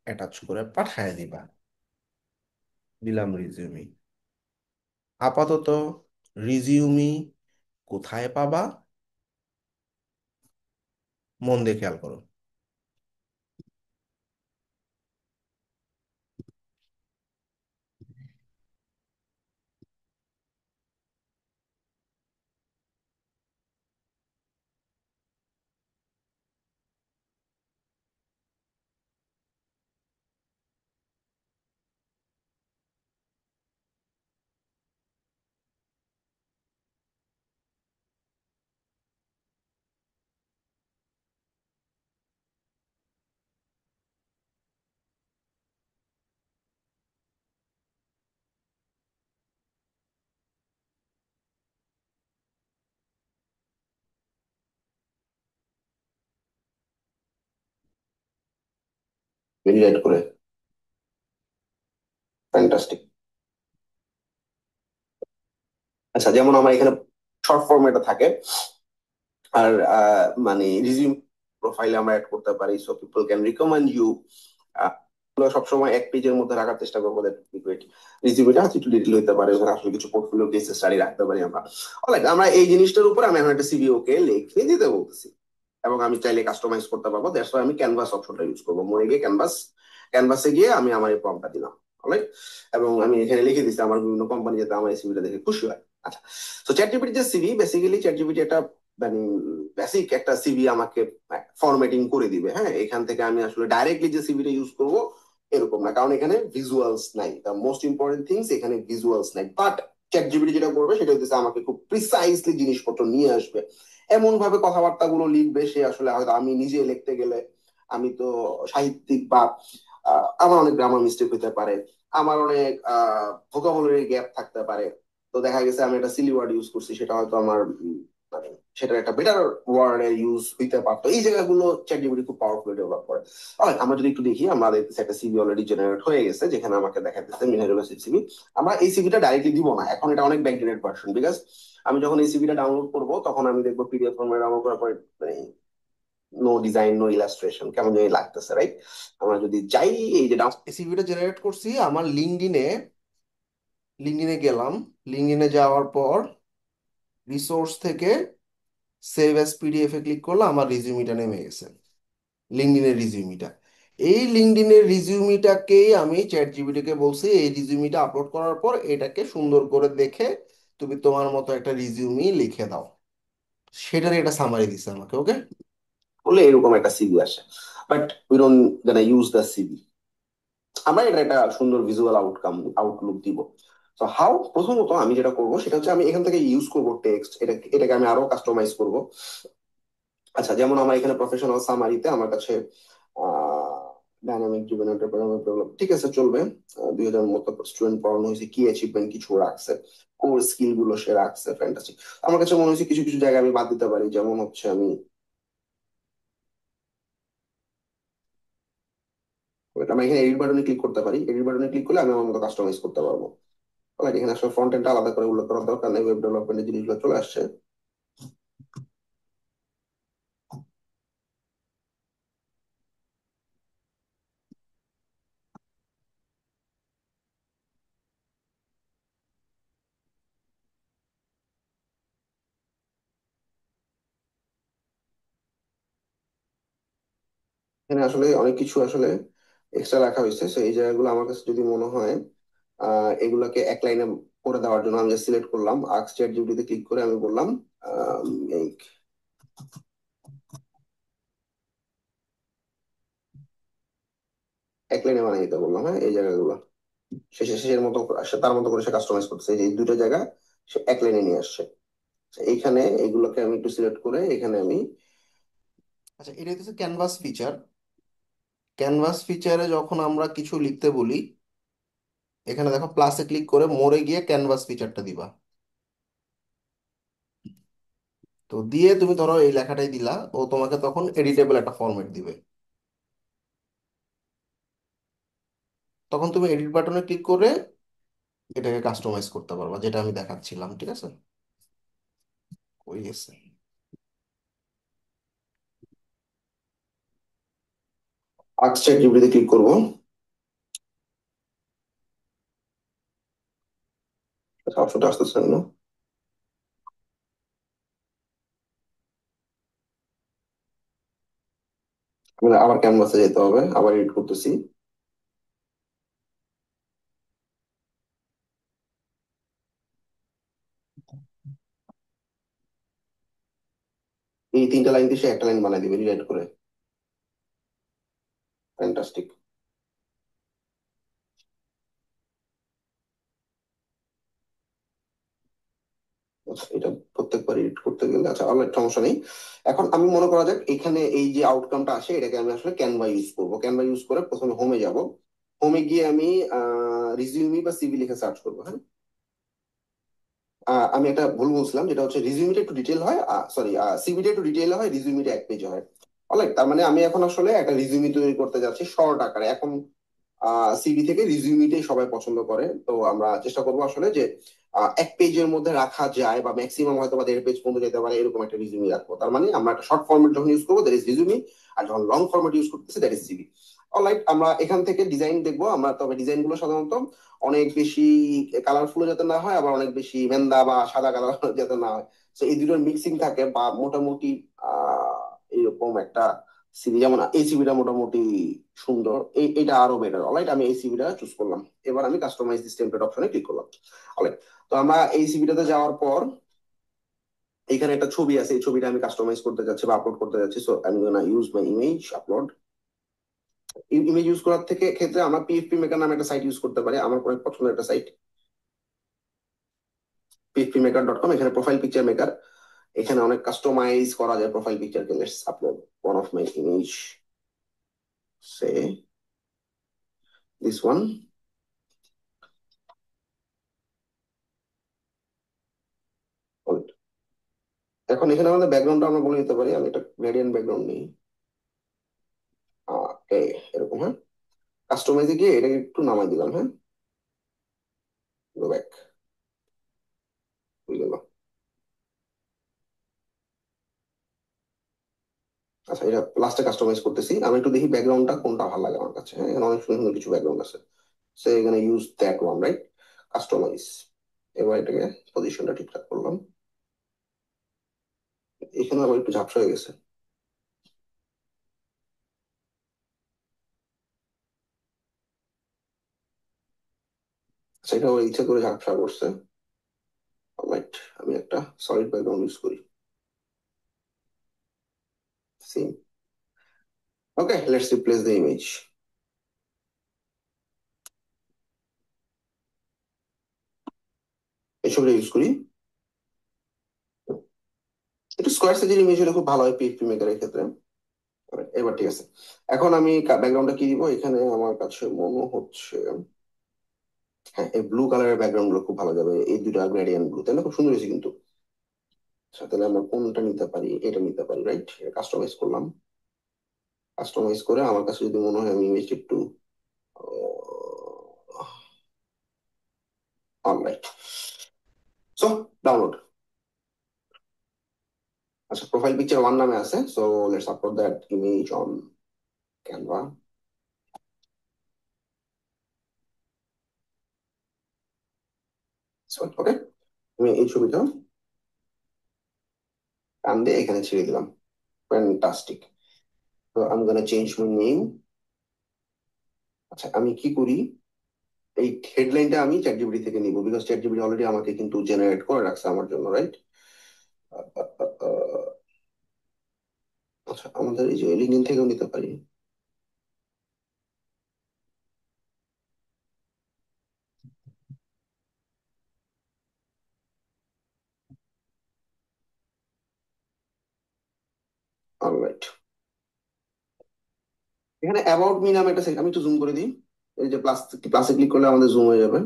অ্যাটাচ করে পাঠায় দিবা। দিলাম রিজিউমি। আপাতত রিজিউমি কোথায় পাবা, মন দিয়ে খেয়াল করো। ভেরিফাইড করে, ফ্যান্টাস্টিক। আচ্ছা, যেমন আমার এখানে শর্ট ফরম্যাটে থাকে, আর মানে রিজিউম প্রোফাইলে আমরা অ্যাড করতে পারি, so people can recommend you. সবসময় এক পেজের মধ্যে রাখার চেষ্টা করবো। রিজিউমিটা একটু ডিটেল হতে পারে, ওখানে আসলে কিছু পোর্টফোলিও কেস স্টাডি রাখতে পারি আমরা। অলরাইট, আমরা এই জিনিসটার উপর আমি এখন একটা সিভি ওকে লিখে দিতে বলতেছি। এবং আমি চাইলে কাস্টমাইজ করতে পারবো। দ্যাটস ওয়াই আমি ক্যানভাস অপশনটা ইউজ করবো। মনে গিয়ে ক্যানভাসে গিয়ে আমি আমার এই প্রম্পটটা দিলাম, অলরাইট। এবং আমি এখানে লিখে দিচ্ছি আমার বিভিন্ন কোম্পানি যাতে আমার এই সিভিটা দেখে খুশি হয়। আচ্ছা, তো চ্যাটজিপিটি যে সিভি, বেসিক্যালি চ্যাটজিপিটি একটা মানে বেসিক একটা সিভি আমাকে ফরম্যাটিং করে দিবে। হ্যাঁ, এখান থেকে আমি আসলে ডাইরেক্টলি যে সিভিটা ইউজ করব এরকম না, কারণ এখানে ভিজুয়ালস নাই। দ্য মোস্ট ইম্পর্টেন্ট থিংস, এখানে ভিজুয়ালস নাই। বাট চ্যাটজিপিটি যেটা করবে সেটা হচ্ছে আমাকে খুব প্রিসাইসলি জিনিসপত্র নিয়ে আসবে, এমন ভাবে কথাবার্তা গুলো লিখবে সে আসলে হয়তো আমি নিজে লিখতে গেলে আমি তো সাহিত্যিক বা আমার অনেক গ্রামার মিস্টেক হতে পারে, আমার অনেক ভোকাবুলারি গ্যাপ থাকতে পারে। তো দেখা গেছে আমি একটা সিলি ওয়ার্ড ইউজ করছি, সেটা হয়তো আমার মানে সেটার একটা বেটার ওয়ার্ড ইউজ হইতে পারতো। এই জায়গাগুলো চ্যাটজিপিটি খুব পাওয়ারফুলি ডেভেলপ করে। Alright, আমরা যদি একটু দেখি, আমরা দেখতেছি একটা সিভি অলরেডি জেনারেট হয়ে গেছে, যেখানে আমাকে দেখাচ্ছে মিনারেল সিভি। আমরা এই সিভিটা ডাইরেক্টলি দিব না, এখন এটা অনেক ব্যাকডেটেড ভার্সন। বিকজ আমি যখন এই সিভিটা ডাউনলোড করবো তখন আমি দেখবো পিডিএফ ফর্মে ডাউনলোড করার পর মানে নো ডিজাইন, নো ইলাস্ট্রেশন, কেমন জানি লাগতেছে, রাইট? আমরা যদি যাই, এই যে সিভিটা জেনারেট করছি, আমার লিঙ্কডিনে গেলাম। লিঙ্কডিনে যাওয়ার পর রিসোর্স থেকে সেভ অ্যাজ পিডিএফ এ ক্লিক করলে আমার রিজিউমিটা নেমে গেছে, লিঙ্কডিনের রিজিউমিটা। এই লিঙ্কডিনের রিজিউমিটাকেই আমি চ্যাট জিপিটিকে বলছি এই রিজিউমিটা আপলোড করার পর এটাকে সুন্দর করে দেখে তুমি তোমার মতো একটা রিজিউমি লিখে দাও। সেটার একটা সামারি দিছে আমাকে, ওকে, বলে এরকম একটা সিভি আসে। But we don't gonna use the CV, আমরা এটা একটা সুন্দর ভিজুয়াল আউটলুক দিব। তো হাউ, প্রথমত আমি যেটা করবো সেটা হচ্ছে আমি এখান থেকে ইউজ করবো টেক্সট, এটাকে আমি আরো কাস্টমাইজ করব। আচ্ছা, যেমন আমার এখানে প্রফেশনাল সামারিতে আমার কাছে ডাইনামিক ড্রিভেন এন্টারপ্রেনার ডেভেলপ, ঠিক আছে, চলবে। 2000 মতো স্টুডেন্ট পড়ানো হয়েছে, কি অ্যাচিভমেন্ট কিছু রাখছে, কোর স্কিল গুলো সে রাখছে, ফ্যান্টাসি। আমার কাছে মনে হয়েছে কিছু কিছু জায়গায় আমি বাদ দিতে পারি, যেমন হচ্ছে আমি এখানে এডিট বাটনে ক্লিক করতে পারি। এডিট বাটনে ক্লিক করলে আমি আমার মতো কাস্টমাইজ করতে পারবো। Alright, এখানে আসলে ফ্রন্ট এন্ডটা আলাদা করে উল্লেখ করার দরকার নেই, ওয়েব ডেভেলপমেন্টের জিনিসগুলো চলে আসছে। এখানে আসলে অনেক কিছু আসলে এক্সট্রা রাখা হয়েছে, তো এই জায়গাগুলো আমার কাছে যদি মনে হয় এগুলোকে এক লাইনে করে দেওয়ার জন্য আমি সিলেক্ট করলাম, আস্ক চ্যাট জিপিটিতে ক্লিক করে আমি বললাম এই এক লাইনে বানিয়ে দিতে বললাম। হ্যাঁ, এই জায়গাগুলো শেষের মতো তার মতো করে সে কাস্টমাইজ করতেছে, এই দুটো জায়গা সে এক লাইনে নিয়ে আসছে। এইখানে এগুলোকে আমি একটু সিলেক্ট করে এখানে আমি, আচ্ছা, এটা হচ্ছে ক্যানভাস ফিচার। ক্যানভাস ফিচারে যখন আমরা কিছু লিখতে বলি, এখানে দেখো প্লাসে ক্লিক করে মোরে গিয়ে ক্যানভাস ফিচারটা দিবা। তো দিয়ে তুমি ধরো এই লেখাটাই দিলা, ও তোমাকে তখন এডিটেবল একটা ফরম্যাট দিবে। তখন তুমি এডিট বাটনে ক্লিক করে এটাকে কাস্টমাইজ করতে পারবা, যেটা আমি দেখাচ্ছিলাম, ঠিক আছে? ওই গেছে। আস্ক চ্যাট জিপিটিতে ক্লিক করবো। আচ্ছা, অপশনটা আসতেছে না, মানে আবার ক্যানভাসে যেতে হবে, আবার এডিট করতেছি। এই 3টা লাইন দিয়ে সে একটা লাইন বানাই দিবে রিরাইট করে। ফ্যান্টাস্টিক। আচ্ছা, এটা প্রত্যেকবার এডিট করতে গেলে, আচ্ছা অনেক সমস্যা নেই। এখন আমি মনে করা যাক এখানে এই যে আউটকামটা আসে এটাকে আমি আসলে ক্যানভা ইউজ করবো। ক্যানভা ইউজ করে প্রথমে হোমে যাব। হোমে গিয়ে আমি রিজিউমি বা সিভি লিখে সার্চ করবো। হ্যাঁ, আমি একটা ভুল বলছিলাম, যেটা হচ্ছে রিজিউমিটা একটু ডিটেল হয়, সরি, সিভিটা একটু ডিটেল হয়, রিজিউমিটা এক পেজে হয়। অলরাইট, তার মানে আমি এখন আসলে একটা রিজিউমি তৈরি করতে যাচ্ছি শর্ট আকারে। এখন সিভি থেকে রিজিউমিটাই সবাই পছন্দ করে, তো আমরা চেষ্টা করবো আসলে যে এক পেজের মধ্যে রাখা যায়, বা ম্যাক্সিমাম হয়তো বা 1.5 পেজ পর্যন্ত যেতে পারে, এরকম একটা রিজিউমি রাখবো। তার মানে আমরা একটা শর্ট ফরম্যাট যখন ইউজ করবো দ্যাট ইজ রিজিউমি, আর যখন লং ফরম্যাট ইউজ করতেছি দ্যাট ইজ সিভি। অলরাইট, আমরা এখান থেকে ডিজাইন দেখবো। আমরা তবে ডিজাইন গুলো সাধারণত অনেক বেশি কালারফুল যাতে না হয়, আবার অনেক বেশি মেন্দা বা সাদা কালার যাতে না হয়, তো এই দুটোর মিক্সিং থাকে, বা মোটামুটি এই এরকম একটা সিভি, যেমন এই সিভিটা মোটামুটি সুন্দর, এটা আরো বেটার। অলরাইট, আমি এই সিভিটা চুজ করলাম। এবার আমি কাস্টমাইজ দিস টেমপ্লেট অপশনে ক্লিক করলাম। অলরাইট, তো আমরা এই সিভিটাতে যাওয়ার পর এখানে একটা ছবি আছে, এই ছবিটা আমি কাস্টমাইজ করতে যাচ্ছি বা আপলোড করতে যাচ্ছি। সো আমি gonna use my image upload. Image use করার থেকে ক্ষেত্রে আমরা পিএফপি মেকার নামে একটা সাইট ইউজ করতে পারি, আমার অনেক পছন্দের একটা সাইট, phpmaker.com। এখানে প্রোফাইল পিকচার মেকার, এখানে অনেক কাস্টমাইজ করা যায় প্রোফাইল পিকচারকে। Let's upload one of my image, say this one. এখন এখানে আমাদের ব্যাকগ্রাউন্ডটা আমরা বলে দিতে পারি, আমি একটা গ্রেডিয়েন্ট ব্যাকগ্রাউন্ড নিই। এরকম, হ্যাঁ। কাস্টমাইজে গিয়ে এটাকে একটু নামাই দিলাম, হ্যাঁ। গো ব্যাক, হয়ে গেল। আচ্ছা, এটা লাস্টে কাস্টমাইজ করতেছি। আমি একটু দেখি ব্যাকগ্রাউন্ডটা কোনটা ভালো লাগে আমার কাছে। হ্যাঁ, এখানে অনেক সুন্দর সুন্দর কিছু ব্যাকগ্রাউন্ড আছে। সো এখানে use that one, right, customize. এবার এটাকে পজিশনটা ঠিকঠাক করলাম। এখানে আবার একটু ঝাপসা হয়ে গেছে। আচ্ছা, এটা ওর ইচ্ছা করে ঝাপসা করছে। রাইট, আমি একটা সলিড ব্যাকগ্রাউন্ড ইউজ করি, same. Okay, let's replace the image. এই ছবিটা ইউজ করি, একটু স্কোয়ার সাইজের ইমেজ হলে খুব ভালো হয় পিএফপি মেকারের ক্ষেত্রে। Alright, এবার ঠিক আছে। এখন আমি ব্যাকগ্রাউন্ডটা কি দিব, এখানে আমার কাছে মনে হচ্ছে, হ্যাঁ, এই ব্লু কালারের ব্যাকগ্রাউন্ড গুলো খুব ভালো যাবে, এই দুটো গ্রেডিয়েন্ট ব্লু, তাই না? খুব সুন্দর হয়েছে কিন্তু। আচ্ছা, তাহলে আমরা কোনটা নিতে পারি, এটা নিতে পারি, রাইট। কাস্টমাইজ করলাম, কাস্টমাইজ করে আমার কাছে যদি মনে হয় আমি ইমেজটা একটু অলরাইট, সো ডাউনলোড। আচ্ছা, প্রোফাইল পিকচার ওয়ান নামে আছে, so let's upload that image on Canva. Okay, আমি এই ছবিটা টান দিয়ে এখানে ছেড়ে দিলাম। ফ্যান্টাস্টিক। তো আমি গোনা চেঞ্জ মাই নেম। আচ্ছা, আমি কি করি, এই হেডলাইনটা আমি চ্যাটজিপিটি থেকে নিব, বিকজ চ্যাটজিপিটি অলরেডি আমাকে কিন্তু জেনারেট করে রাখছে আমার জন্য, রাইট। আচ্ছা, আমাদের এই যে লিঙ্কডিন থেকেও নিতে পারি। অলরাইট, এখানে অ্যাবাউট মি নামে একটা আমি একটু জুম করে দিই। এই যে প্লাস, প্লাসে ক্লিক করলে আমাদের জুম হয়ে যাবে।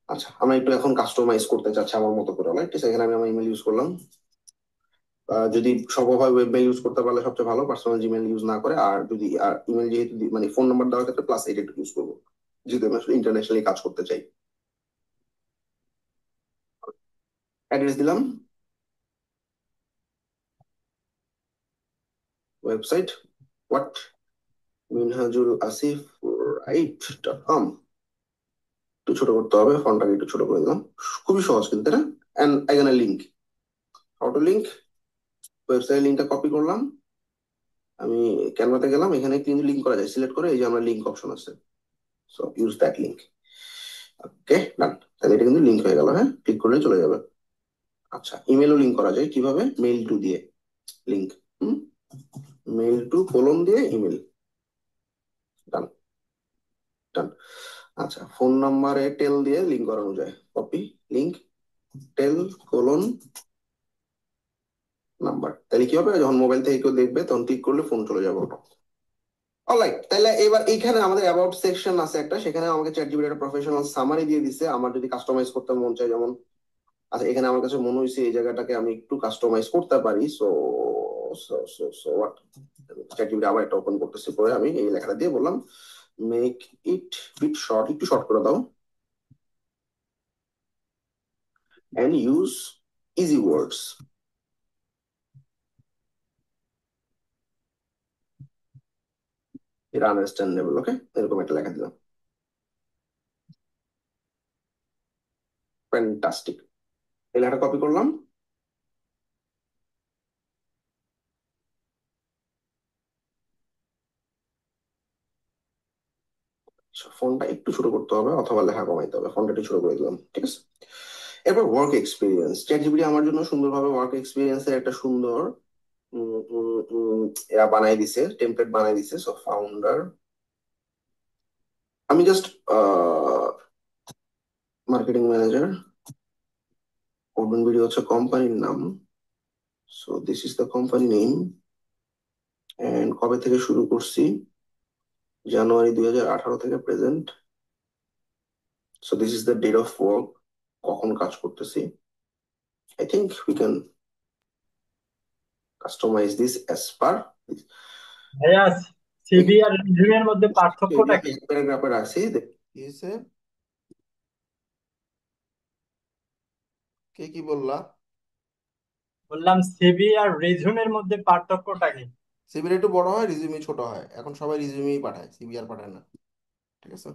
আচ্ছা, আমরা একটু এখন কাস্টমাইজ করতে চাচ্ছি আমার মতো করে, রাইট। এখানে আমি আমার ইমেল ইউজ করলাম। যদি সম্ভব হয় ওয়েব মেল ইউজ করতে পারলে সবচেয়ে ভালো, পার্সোনাল জিমেল ইউজ না করে। আর যদি আর ইমেল যেহেতু মানে ফোন নাম্বার দেওয়ার ক্ষেত্রে প্লাস এইট একটু ইউজ করবো, যদি আমি আসলে ইন্টারন্যাশনালি কাজ করতে চাই। অ্যাড্রেস দিলাম, ওয়েবসাইট হোয়াট মিনহাজুল আসিফ রাইট.com। একটু ছোট করতে হবে, ফন্টটাকে একটু ছোট করে দিলাম। খুবই সহজ কিন্তু, তাই না? এন্ড এখানে link, how to link, website লিঙ্কটা কপি করলাম। আমি ক্যানভাতে গেলাম, এখানে কিন্তু লিঙ্ক করা যায়, সিলেক্ট করে এই যে আমার লিঙ্ক অপশন আছে, সো ইউজ দ্যাট লিঙ্ক। ওকে, ডান। তাহলে এটা কিন্তু লিঙ্ক হয়ে গেল, হ্যাঁ, ক্লিক করলে চলে যাবে। আচ্ছা, ইমেলও লিঙ্ক করা যায় কিভাবে, মেইল টু দিয়ে লিঙ্ক, মেইল টু কোলন দিয়ে ইমেল, ডান ডান। আচ্ছা, ফোন নাম্বারে টেল দিয়ে লিঙ্ক করানো যায়, কপি লিঙ্ক টেল কোলন নাম্বার। তাহলে কি হবে, যখন মোবাইল থেকে কেউ দেখবে তখন ক্লিক করলে ফোন চলে যাবে ওটা। অলরাইট, তাহলে এবার এইখানে আমাদের অ্যাবাউট সেকশন আছে একটা, সেখানে আমাকে চ্যাটজিপিটি একটা প্রফেশনাল সামারি দিয়ে দিছে। আমার যদি কাস্টমাইজ করতে মন চায়, যেমন, আচ্ছা, এখানে আমার কাছে মনে হয়েছে এই জায়গাটাকে আমি একটু কাস্টমাইজ করতে পারি। So so so so what, ChatGPT আবার একটা ওপেন করতেছি, পরে আমি এই লেখাটা দিয়ে বললাম মেক ইট বিট শর্ট, একটু শর্ট করে দাও, এন্ড ইউজ ইজি ওয়ার্ডস, এটা আন্ডারস্ট্যান্ডেবল। ওকে, এরকম একটা লেখা দিলাম। ফ্যান্টাস্টিক, এই লেখাটা কপি করলাম, ফন্টটা একটু ছোট করতে হবে অথবা লেখা কমাইতে হবে, ফন্টটা একটু ছোট করে দিলাম, ঠিক আছে। এরপর ওয়ার্ক এক্সপিরিয়েন্স, চ্যাট জিপিটি আমার জন্য সুন্দরভাবে ওয়ার্ক এক্সপিরিয়েন্সের একটা সুন্দর উম, উম, উম, এরা বানাই দিছে, টেমপ্লেট বানাই দিছে। সো ফাউন্ডার, আমি just marketing manager, open video হচ্ছে কোম্পানির নাম। So this is the company name, and কবে থেকে শুরু করছি, জানুয়ারি 2018 থেকে present. So this is the date of work, কখন কাজ করতেছি। I think we can customize this as per ভাইয়া, সিভি আর রেজিউমের মধ্যে পার্থক্যটা কি? প্যারাগ্রাফে রাখছি। কি হয়েছে? কে কি বললা? বললাম সিভি আর রেজিউমের মধ্যে পার্থক্যটা কি? সিভিটা একটু বড় হয়, রিজিউমি ছোট হয়। এখন সবাই রিজিউমিই পাঠায়, সিভি আর পাঠায় না, ঠিক আছে।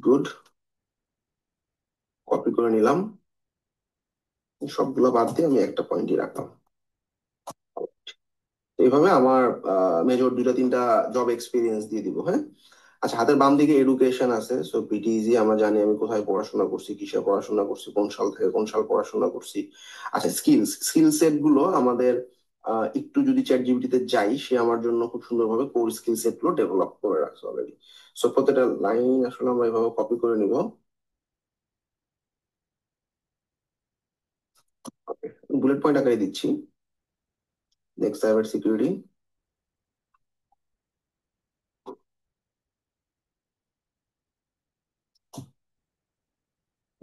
গুড, কপি করে নিলাম, সবগুলো বাদ দিয়ে আমি একটা পয়েন্টই রাখলাম। তো এইভাবে আমার মেজর দুইটা তিনটা জব এক্সপিরিয়েন্স দিয়ে দিব, হ্যাঁ। আচ্ছা, হাতের বাম দিকে এডুকেশন আছে। সো পিটিইজি, আমরা জানি আমি কোথায় পড়াশোনা করছি, কিসে পড়াশোনা করছি, কোন সাল থেকে কোন সাল পড়াশোনা করছি। আচ্ছা, স্কিল সেট গুলো আমাদের একটু যদি চ্যাট জিপিটিতে যাই, সে আমার জন্য খুব সুন্দরভাবে কোর স্কিল সেট গুলো ডেভেলপ করে রাখছে অলরেডি। সো প্রত্যেকটা লাইন আসলে আমরা এভাবে কপি করে নিব। বুলেট পয়েন্ট আকারে দিচ্ছি। Next, cyber security.